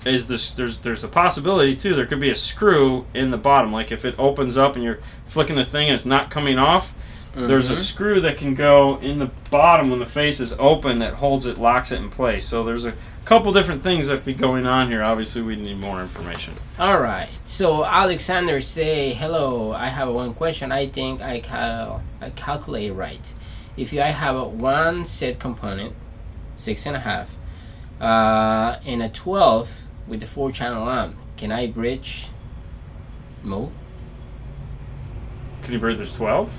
There's a possibility too. There could be a screw in the bottom, like if it opens up and you're flicking the thing and it's not coming off. There's a screw that can go in the bottom when the face is open that holds it, locks it in place. So there's a couple different things that be going on here. Obviously, we need more information. All right. So Alexander say, hello. I have one question. I think I calculate right. If I have one set component, 6.5, and a 12. With the 4-channel amp, can I bridge mode? Can you bridge the 12?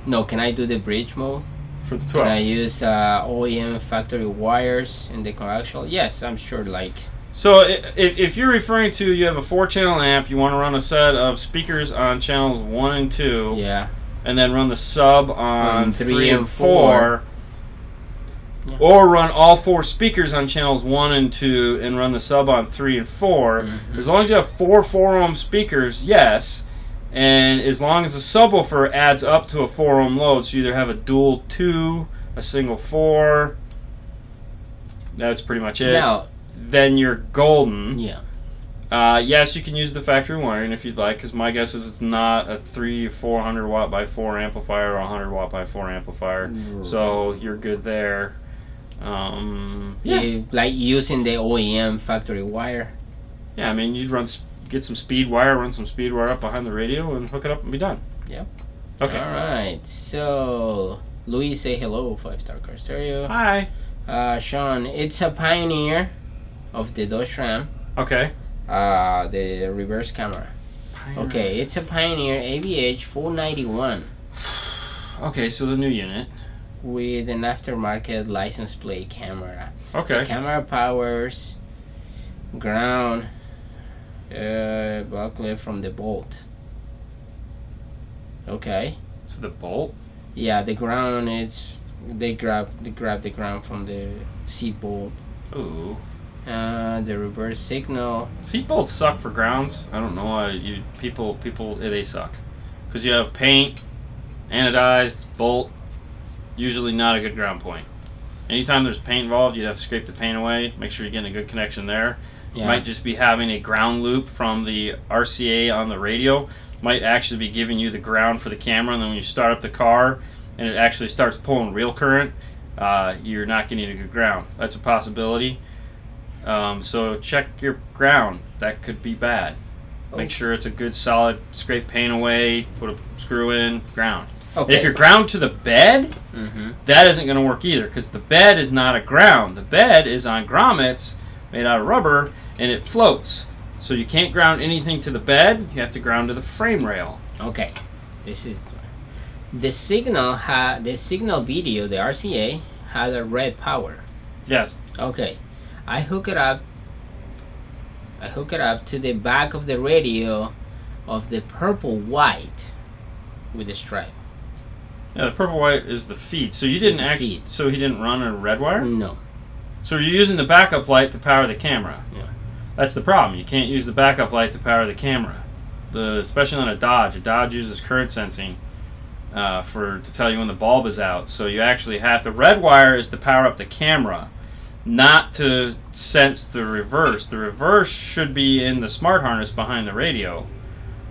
No, can I do the bridge mode? For the 12? Can I use OEM factory wires in the coaxial? Yes, I'm sure, like... So if you're referring to, you have a 4-channel amp, you want to run a set of speakers on channels 1 and 2. Yeah. And then run the sub on 3 and 4. Yeah. Or run all 4 speakers on channels 1 and 2 and run the sub on 3 and 4. As long as you have 4 4-ohm speakers, yes. And as long as the subwoofer adds up to a 4-ohm load, so you either have a dual 2 a single 4. That's pretty much it. Now, then you're golden. yeah. Yes, you can use the factory wiring if you'd like, because my guess is it's not a 400 watt by 4 amplifier or a 100 watt by 4 amplifier. Right. So you're good there. Like using the OEM factory wire. Yeah, I mean, you'd get some speed wire, run some speed wire up behind the radio, and hook it up and be done. Yep. Okay. All right. So, Louis, say hello. 5-star car stereo. Hi. Sean, it's a Pioneer of the Dodge Ram. Okay. The reverse camera. Pioneer. Okay, it's a Pioneer AVH 491 Okay, so the new unit. with an aftermarket license plate camera. Okay. The camera powers ground buckle from the bolt. Okay. So the bolt. Yeah, the ground is they grab the ground from the seat bolt. Ooh. The reverse signal. Seat bolts suck for grounds. I don't know why people they suck, because you have paint, anodized bolt. Usually not a good ground point. Anytime there's paint involved, you'd have to scrape the paint away. Make sure you're getting a good connection there. Yeah. You might just be having a ground loop from the RCA on the radio. Might actually be giving you the ground for the camera, and then when you start up the car and it actually starts pulling real current, you're not getting a good ground. That's a possibility. So check your ground. That could be bad. Make sure it's a good solid, scrape paint away, put a screw in, ground. Okay. If you're ground to the bed, that isn't going to work either, because the bed is not a ground. The bed is on grommets made out of rubber, and it floats. So you can't ground anything to the bed. You have to ground to the frame rail. Okay, this is the signal. The signal video, the RCA, had a red power. Yes. Okay, I hook it up to the back of the radio of the purple white with the stripe. Yeah, the purple white is the feed. So you didn't actually. Feed. So he didn't run a red wire. No. So you're using the backup light to power the camera. Yeah. That's the problem. You can't use the backup light to power the camera. Especially on a Dodge. A Dodge uses current sensing to tell you when the bulb is out. So you actually have the red wire is to power up the camera, not to sense the reverse. The reverse should be in the smart harness behind the radio.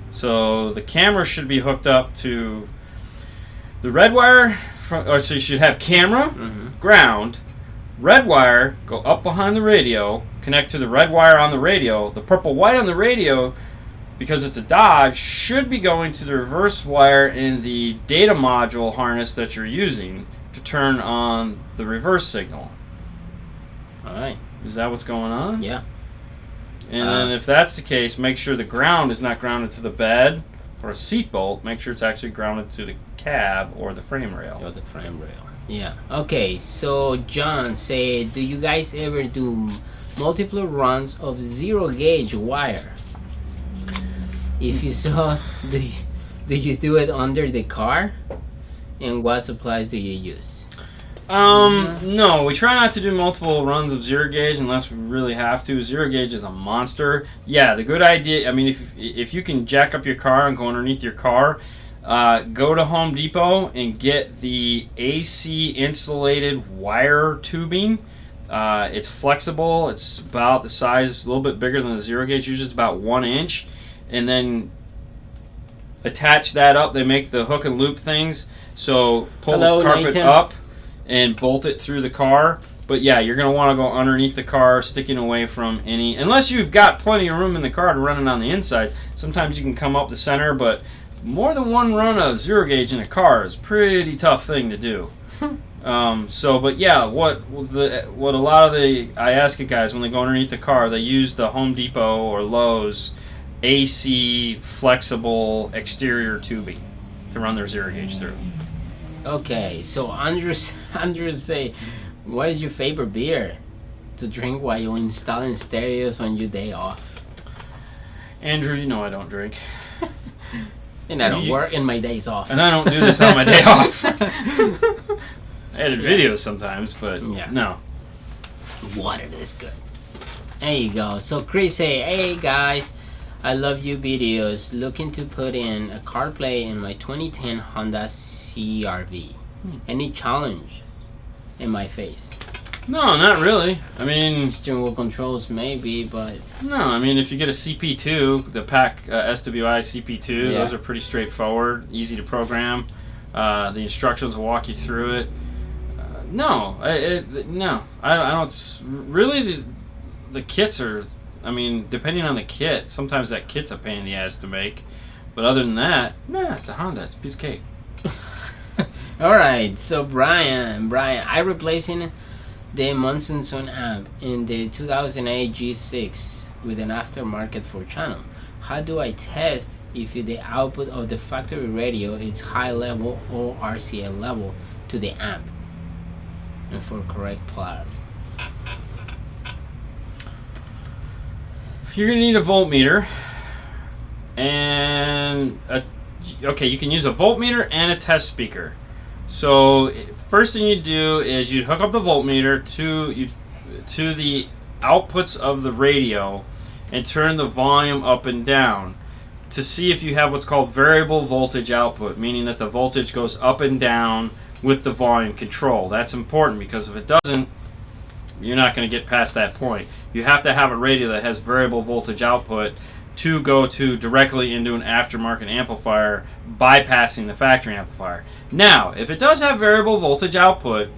So the camera should be hooked up to the red wire. So you should have camera, ground, red wire, go up behind the radio, connect to the red wire on the radio. The purple white on the radio, because it's a Dodge, should be going to the reverse wire in the data module harness that you're using to turn on the reverse signal. Alright. Is that what's going on? Yeah. And then if that's the case, make sure the ground is not grounded to the bed or a seat bolt. Make sure it's actually grounded to the cab or the frame rail. Or the frame rail. Yeah. Okay, so John said, do you guys ever do multiple runs of 0 gauge wire? If you so, do you do it under the car? And what supplies do you use? No, we try not to do multiple runs of 0 gauge unless we really have to. 0 gauge is a monster. Yeah, the good idea, I mean, if you can jack up your car and go underneath your car, go to Home Depot and get the AC insulated wire tubing. It's flexible. It's about the size, a little bit bigger than the 0 gauge. Usually it's about 1 inch. And then attach that up. They make the hook and loop things. So pull the carpet Nathan. up and bolt it through the car. But yeah, you're going to want to go underneath the car, sticking away from any... Unless you've got plenty of room in the car to run it on the inside. Sometimes you can come up the center, but more than one run of 0 gauge in a car is a pretty tough thing to do. But yeah, what a lot of the IASCA guys, when they go underneath the car, they use the Home Depot or Lowe's AC flexible exterior tubing to run their 0 gauge through. Okay, so Andrew say, what is your favorite beer to drink while you're installing stereos on your day off? Andrew, you know I don't drink. And I don't work in my days off. And I don't do this on my day off. I edit videos sometimes, but no. Water is good. There you go. So Chris say, hey guys, I love your videos. Looking to put in a CarPlay in my 2010 Honda CR-V. Any challenges? in my face. No, not really. I mean, Steering wheel controls maybe, but no. I mean, if you get a CP2, the PAC SWI CP2, those are pretty straightforward, easy to program. The instructions will walk you through it. No, I don't. Really, the kits are. I mean, depending on the kit, sometimes that kit's a pain in the ass to make. But other than that, nah, it's a Honda. It's a piece of cake. All right. So Brian, I'm replacing the Munson amp in the 2008 G6 with an aftermarket 4-channel. How do I test if the output of the factory radio is high level or RCA level to the amp? And for correct plot. You're gonna need a voltmeter, and you can use a voltmeter and a test speaker. So first thing you do is you hook up the voltmeter to the outputs of the radio and turn the volume up and down to see if you have what's called variable voltage output, meaning that the voltage goes up and down with the volume control. That's important because if it doesn't, you're not going to get past that point. You have to have a radio that has variable voltage output to go to directly into an aftermarket amplifier, bypassing the factory amplifier. Now, if it does have variable voltage output,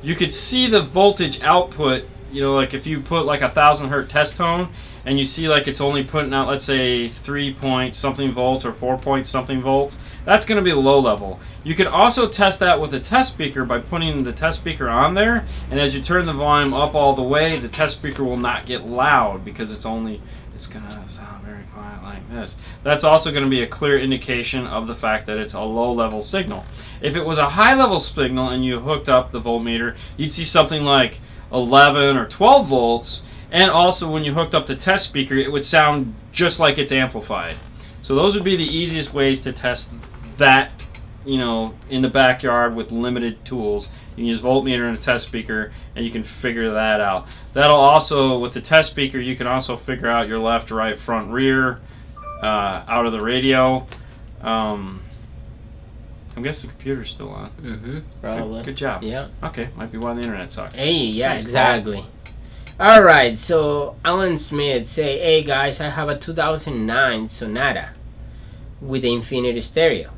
you could see the voltage output, like if you put like 1,000 hertz test tone and you see like it's only putting out, let's say 3 point something volts or 4 point something volts, that's going to be low level. You could also test that with a test speaker by putting the test speaker on there, and as you turn the volume up all the way, the test speaker will not get loud because it's going to sound very quiet like this. That's also going to be a clear indication of the fact that it's a low level signal. If it was a high level signal and you hooked up the voltmeter, you'd see something like 11 or 12 volts, and also when you hooked up the test speaker, it would sound just like it's amplified. So those would be the easiest ways to test that, in the backyard with limited tools. You can use voltmeter and a test speaker, and you can figure that out. That'll also, with the test speaker, you can also figure out your left, right, front, rear out of the radio. I guess the computer's still on. Mm-hmm. Probably. Good job. Yeah. Okay, might be why the internet sucks. Hey, yeah, Thanks, exactly. All right, so Alan Smith say, hey guys, I have a 2009 Sonata with the infinity stereo,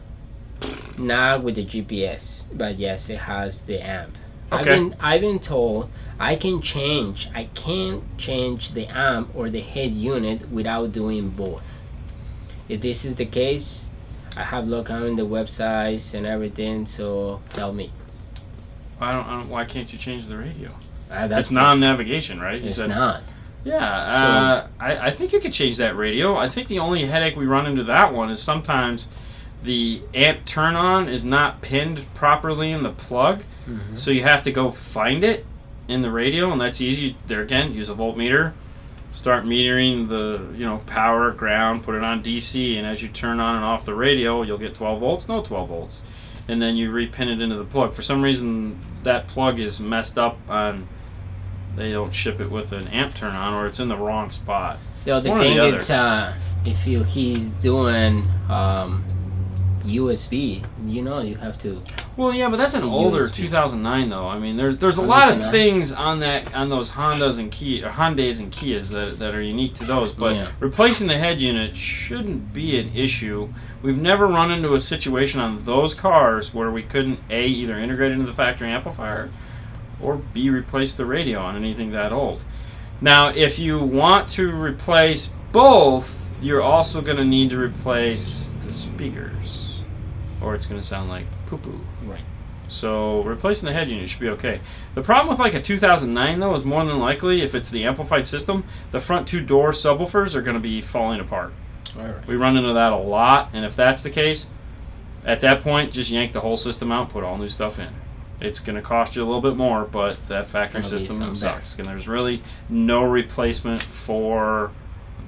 not with the GPS, but yes, it has the amp. Okay. I've been told I can't change the amp or the head unit without doing both. If this is the case, I have looked on the websites and everything, so tell me. I don't. Why can't you change the radio? That's It's non-navigation, right? It's not. Yeah, I think you could change that radio. I think the only headache we run into that one is sometimes the amp turn-on is not pinned properly in the plug, so you have to go find it in the radio, and that's easy. There again, use a voltmeter, start metering the power, ground, put it on DC, and as you turn on and off the radio, you'll get 12 volts, no 12 volts. And then you repin it into the plug. For some reason, that plug is messed up on. They don't ship it with an amp turn on, or it's in the wrong spot. The thing is, if he's doing USB, you have to. Well, yeah, but that's an older USB. 2009 though. I mean, there's a lot of things on those Hondas and Hyundais and Kias that are unique to those. But replacing the head unit shouldn't be an issue. We've never run into a situation on those cars where we couldn't A, either integrate into the factory amplifier, or B, replace the radio on anything that old. Now, if you want to replace both, you're also going to need to replace the speakers, or it's going to sound like poo-poo. Right. So replacing the head unit should be okay. The problem with like a 2009 though is more than likely, if it's the amplified system, the front two door subwoofers are going to be falling apart. All right. We run into that a lot, and if that's the case, at that point, just yank the whole system out, put all new stuff in. It's going to cost you a little bit more, but that factory system sucks. And there's really no replacement for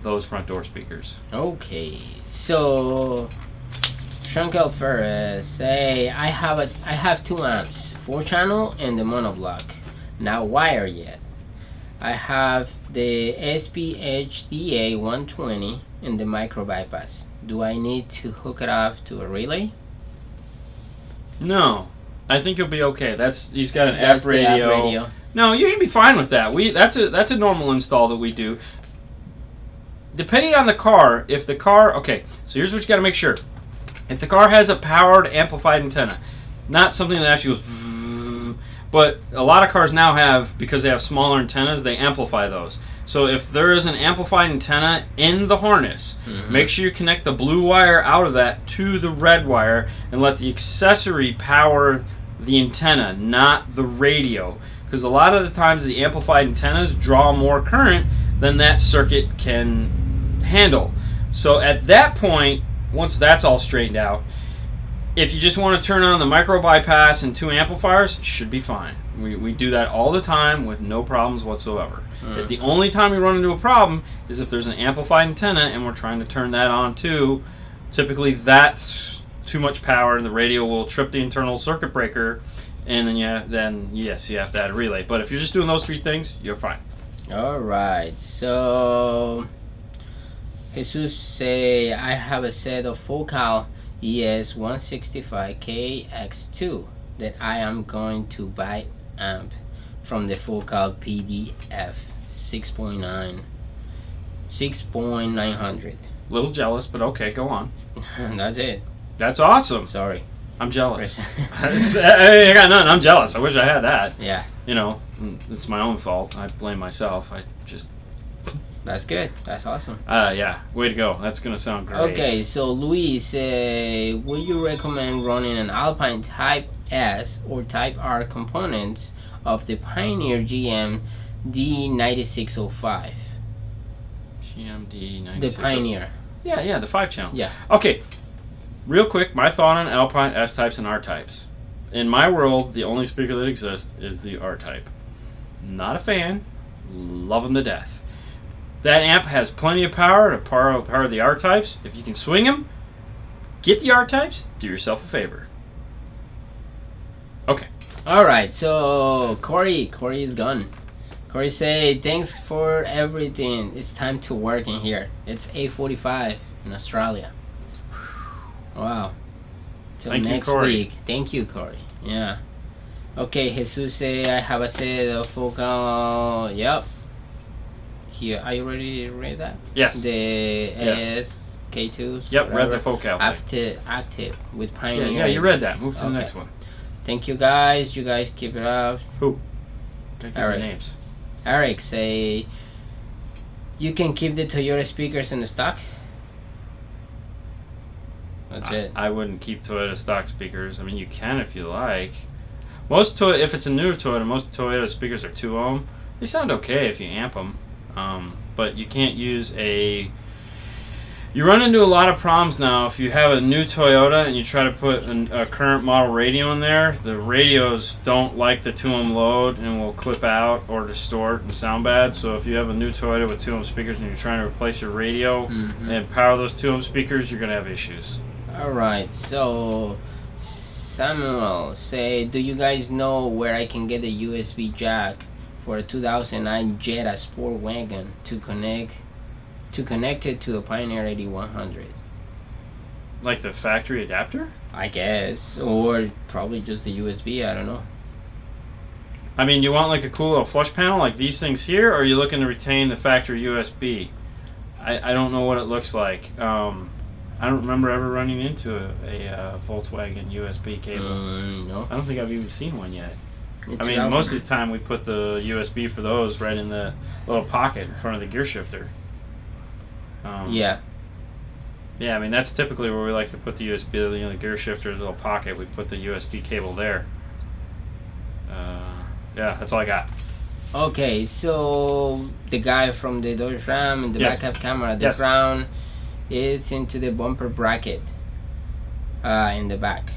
those front door speakers. Okay, so Shankel Ferris say I have 2 amps, 4-channel and the monoblock, not wired yet. I have the SPHDA 120 and the micro bypass. Do I need to hook it up to a relay? No. I think you'll be okay. He's got an That's app the radio. app radio. No, you should be fine with that. That's a normal install that we do. Depending on the car, if the car, okay, so here's what you got to make sure. If the car has a powered amplified antenna, not something that actually goes vzz, but a lot of cars now have, because they have smaller antennas, they amplify those. So if there is an amplified antenna in the harness, make sure you connect the blue wire out of that to the red wire and let the accessory power the antenna, not the radio. Because a lot of the times the amplified antennas draw more current than that circuit can handle. So at that point, once that's all straightened out, if you just want to turn on the micro bypass and 2 amplifiers, it should be fine. We do that all the time with no problems whatsoever. If the only time we run into a problem is if there's an amplified antenna and we're trying to turn that on too, typically that's too much power and the radio will trip the internal circuit breaker, and then yes, you have to add a relay. But if you're just doing those 3 things, you're fine. All right. So Jesus say I have a set of Focal ES 165KX2 that I am going to buy amp from the Focal PDF 6.900. Little jealous, but okay, go on. That's it. That's awesome. Sorry. I'm jealous. I got nothing. I'm jealous. I wish I had that. Yeah. You know, it's my own fault. I blame myself. That's good. That's awesome. Yeah. Way to go. That's going to sound great. Okay, so Luis, would you recommend running an Alpine Type S or Type R components of the Pioneer GM D9605? GM D9605. The Pioneer. Yeah, the 5-channel. Yeah. Okay. Real quick, my thought on Alpine S-types and R-types. In my world, the only speaker that exists is the R-type. Not a fan. Love them to death. That amp has plenty of power to power the R-types. If you can swing them, get the R-types, do yourself a favor. Okay. All right, so Corey is gone. Corey say, thanks for everything. It's time to work in here. It's 8:45 in Australia. Wow. Till next week. Thank you, Corey. Yeah. Okay, Jesus say I have a set of Focal. Yep. Here, are you ready to read that? Yes. The ASK2s. Yep, read the Focal. Active with Pioneer. Yeah, you read that. Move to the next one. Thank you, guys. You guys keep it up. Who? Eric. Names. Eric say you can keep the Toyota speakers in the stock. That's it. I wouldn't keep Toyota stock speakers. I mean, you can if you like. If it's a newer Toyota, most Toyota speakers are 2 ohm. They sound okay if you amp them, but you can't use a. You run into a lot of problems now if you have a new Toyota and you try to put a current model radio in there. The radios don't like the 2 ohm load and will clip out or distort and sound bad. So if you have a new Toyota with 2 ohm speakers and you're trying to replace your radio and power those 2 ohm speakers, you're going to have issues. Alright, so Samuel say, do you guys know where I can get a USB jack for a 2009 Jetta Sport Wagon to connect it to a Pioneer 8100? Like the factory adapter? I guess, or probably just the USB, I don't know. I mean, you want like a cool little flush panel like these things here, or are you looking to retain the factory USB? I don't know what it looks like. I don't remember ever running into a Volkswagen USB cable. No. I don't think I've even seen one yet. I mean, most of the time we put the USB for those right in the little pocket in front of the gear shifter. Yeah. Yeah, I mean, that's typically where we like to put the USB, the gear shifter's little pocket. We put the USB cable there. Yeah, that's all I got. Okay, so the guy from the Dodge Ram and the backup camera, the crown is into the bumper bracket in the back.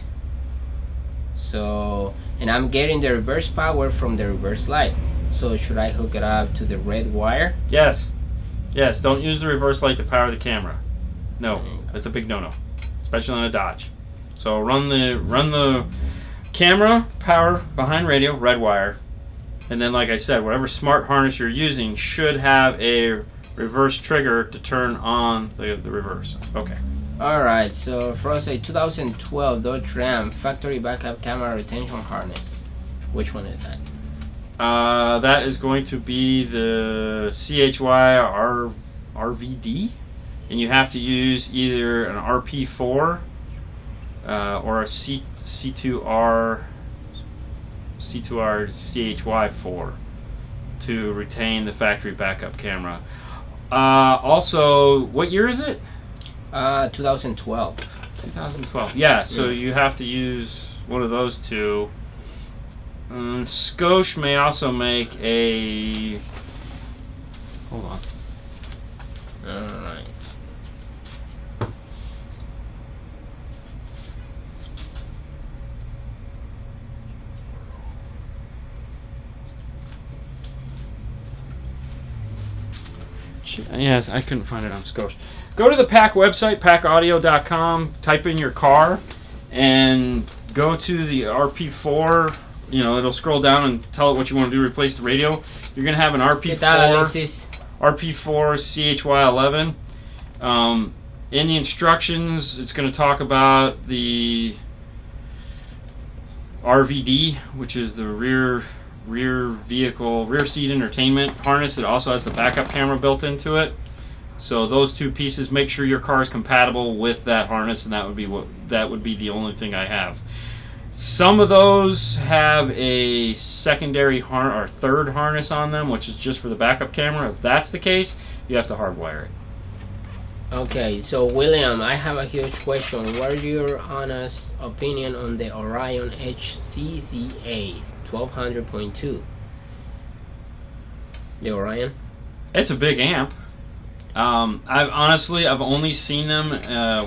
So, and I'm getting the reverse power from the reverse light. So should I hook it up to the red wire? Yes. Yes, don't use the reverse light to power the camera. No, that's a big no-no, especially on a Dodge. So run the camera power behind radio, red wire, and then like I said, whatever smart harness you're using should have a reverse trigger to turn on the reverse. Okay. Alright, so for us a 2012 Dodge Ram factory backup camera retention harness. Which one is that? That is going to be the CHY RVD, and you have to use either an RP4 or a C2R CHY4 to retain the factory backup camera. Also, what year is it? 2012. 2012. Yeah, so you have to use one of those two. Scosche may also make a... Hold on. Alright. Yes, I couldn't find it on Scosche. Go to the PAC website, pacaudio.com, type in your car, and go to the RP4. You know, it'll scroll down and tell it what you want to do, replace the radio. You're going to have an RP4 CHY11. In the instructions, it's going to talk about the RVD, which is the rear seat entertainment harness. It also has the backup camera built into it. So those two pieces, make sure your car is compatible with that harness, and that would be the only thing I have. Some of those have a secondary or third harness on them, which is just for the backup camera. If that's the case, you have to hardwire it. Okay, so William, I have a huge question. What are your honest opinion on the Orion HCZA 1200.2? The Orion? It's a big amp. I've only seen them.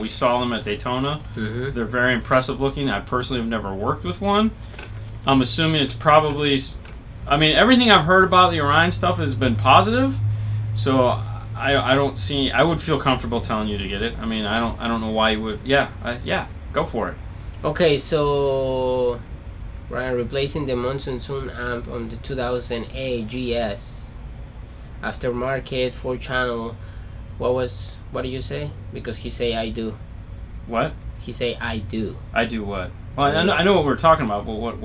We saw them at Daytona. Mm-hmm. They're very impressive looking. I personally have never worked with one. I'm assuming it's probably... I mean, everything I've heard about the Orion stuff has been positive. So I don't see... I would feel comfortable telling you to get it. I mean, I don't know why you would... Yeah, go for it. Okay, so... Ryan, replacing the Monsoon amp on the 2008 GS. Aftermarket 4-channel. What did you say? Because he say I do. What? He say I do. I do what? Well, I know what we're talking about, but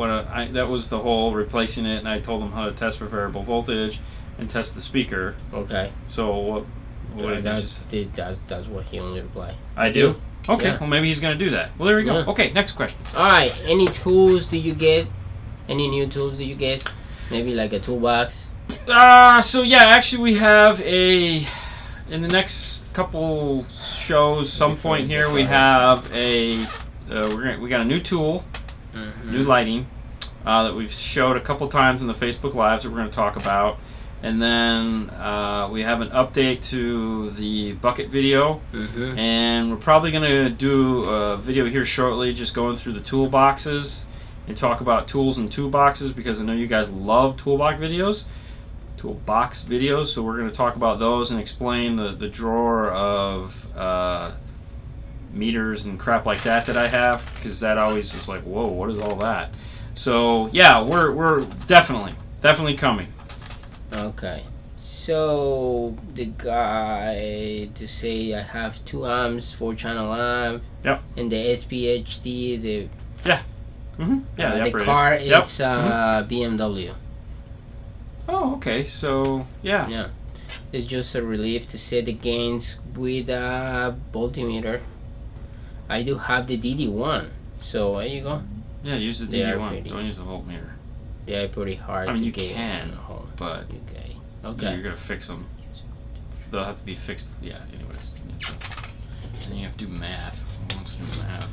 that was the whole replacing it, and I told him how to test for variable voltage and test the speaker. Okay. So what that's what he only replied. I do? Okay, Yeah. well maybe he's going to do that. Well, there we go. Yeah. Okay, next question. Alright, any tools do you get? Any new tools do you get? Maybe like a toolbox? So yeah, actually we have in the next couple shows, some point here, we have we got a new tool, new lighting, that we've showed a couple times in the Facebook Lives that we're going to talk about. And then we have an update to the bucket video, and we're probably going to do a video here shortly just going through the toolboxes and talk about tools and toolboxes, because I know you guys love toolbox videos, so we're going to talk about those and explain the drawer of meters and crap like that I have, because that always is like, whoa, what is all that? So yeah, we're definitely coming. Okay, so the guy to say I have 2 amps, 4-channel amp, and the SPHD, the car, it's BMW. Oh, okay, so yeah, it's just a relief to set the gains with a voltmeter. I do have the DD1, so there you go. Yeah, use the DD1, don't use the voltmeter. They're pretty hard I mean, to you get can, home. but okay. You're gonna fix them. They'll have to be fixed. Yeah. Anyways, then you have to do math. Who wants to do math?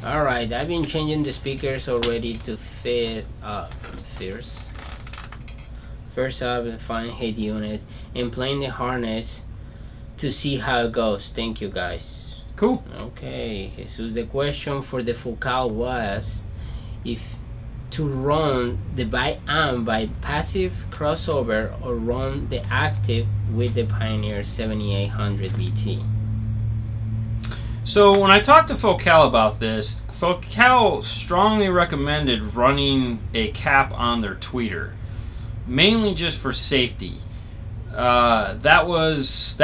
All right, I've been changing the speakers already to fit first up the fine head unit and playing the harness to see how it goes. Thank you guys. Cool. Okay, Jesus, the question for the Focal was if to run the bi-amp by passive crossover or run the active with the Pioneer 7800 VT. So when I talked to Focal about this, Focal strongly recommended running a cap on their tweeter, mainly just for safety. That was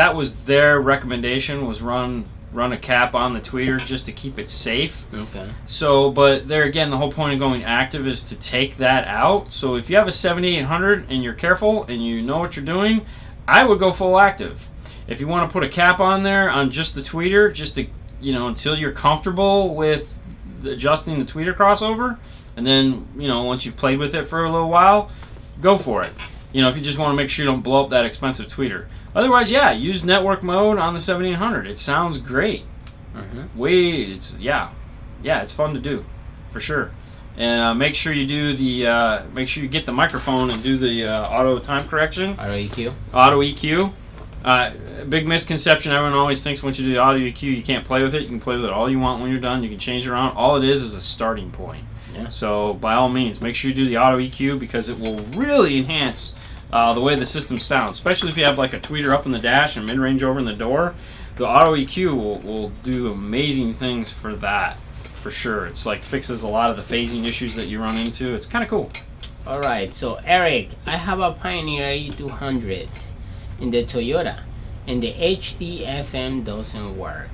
their recommendation, was run run a cap on the tweeter just to keep it safe. Okay. So, but there again, the whole point of going active is to take that out. So if you have a 7800 and you're careful and you know what you're doing, I would go full active. If you want to put a cap on there on just the tweeter, just to, until you're comfortable with adjusting the tweeter crossover, and then, once you've played with it for a little while, go for it. If you just want to make sure you don't blow up that expensive tweeter. Otherwise, yeah, use network mode on the 7800. It sounds great. It's fun to do, for sure. And make sure you do make sure you get the microphone and do the auto time correction. Auto EQ. Auto EQ. Big misconception. Everyone always thinks once you do the auto EQ, you can't play with it. You can play with it all you want when you're done. You can change it around. All it is a starting point. Yeah. So by all means, make sure you do the auto EQ because it will really enhance the way the system sounds. Especially if you have like a tweeter up in the dash and mid-range over in the door. The auto EQ will do amazing things for that, for sure. It's like fixes a lot of the phasing issues that you run into. It's kind of cool. Alright, so Eric, I have a Pioneer E200 in the Toyota, and the HD FM doesn't work.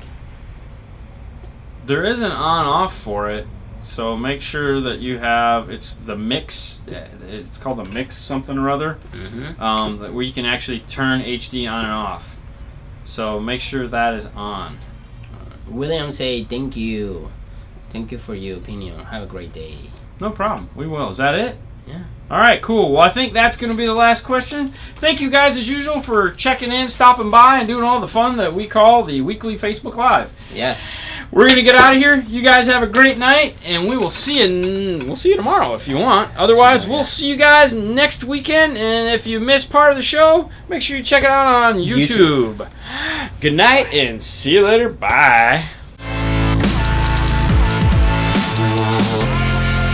There is an on-off for it, so make sure that you have, it's the mix, it's called the mix something or other, where you can actually turn HD on and off. So make sure that is on. William say thank you. Thank you for your opinion. Have a great day. No problem. We will. Is that it? Yeah. All right, cool. Well, I think that's going to be the last question. Thank you guys, as usual, for checking in, stopping by, and doing all the fun that we call the weekly Facebook Live. Yes. We're going to get out of here. You guys have a great night, and we will see you. We'll see you tomorrow if you want. Otherwise, we'll see you guys next weekend. And if you missed part of the show, make sure you check it out on YouTube. Good night, and see you later. Bye.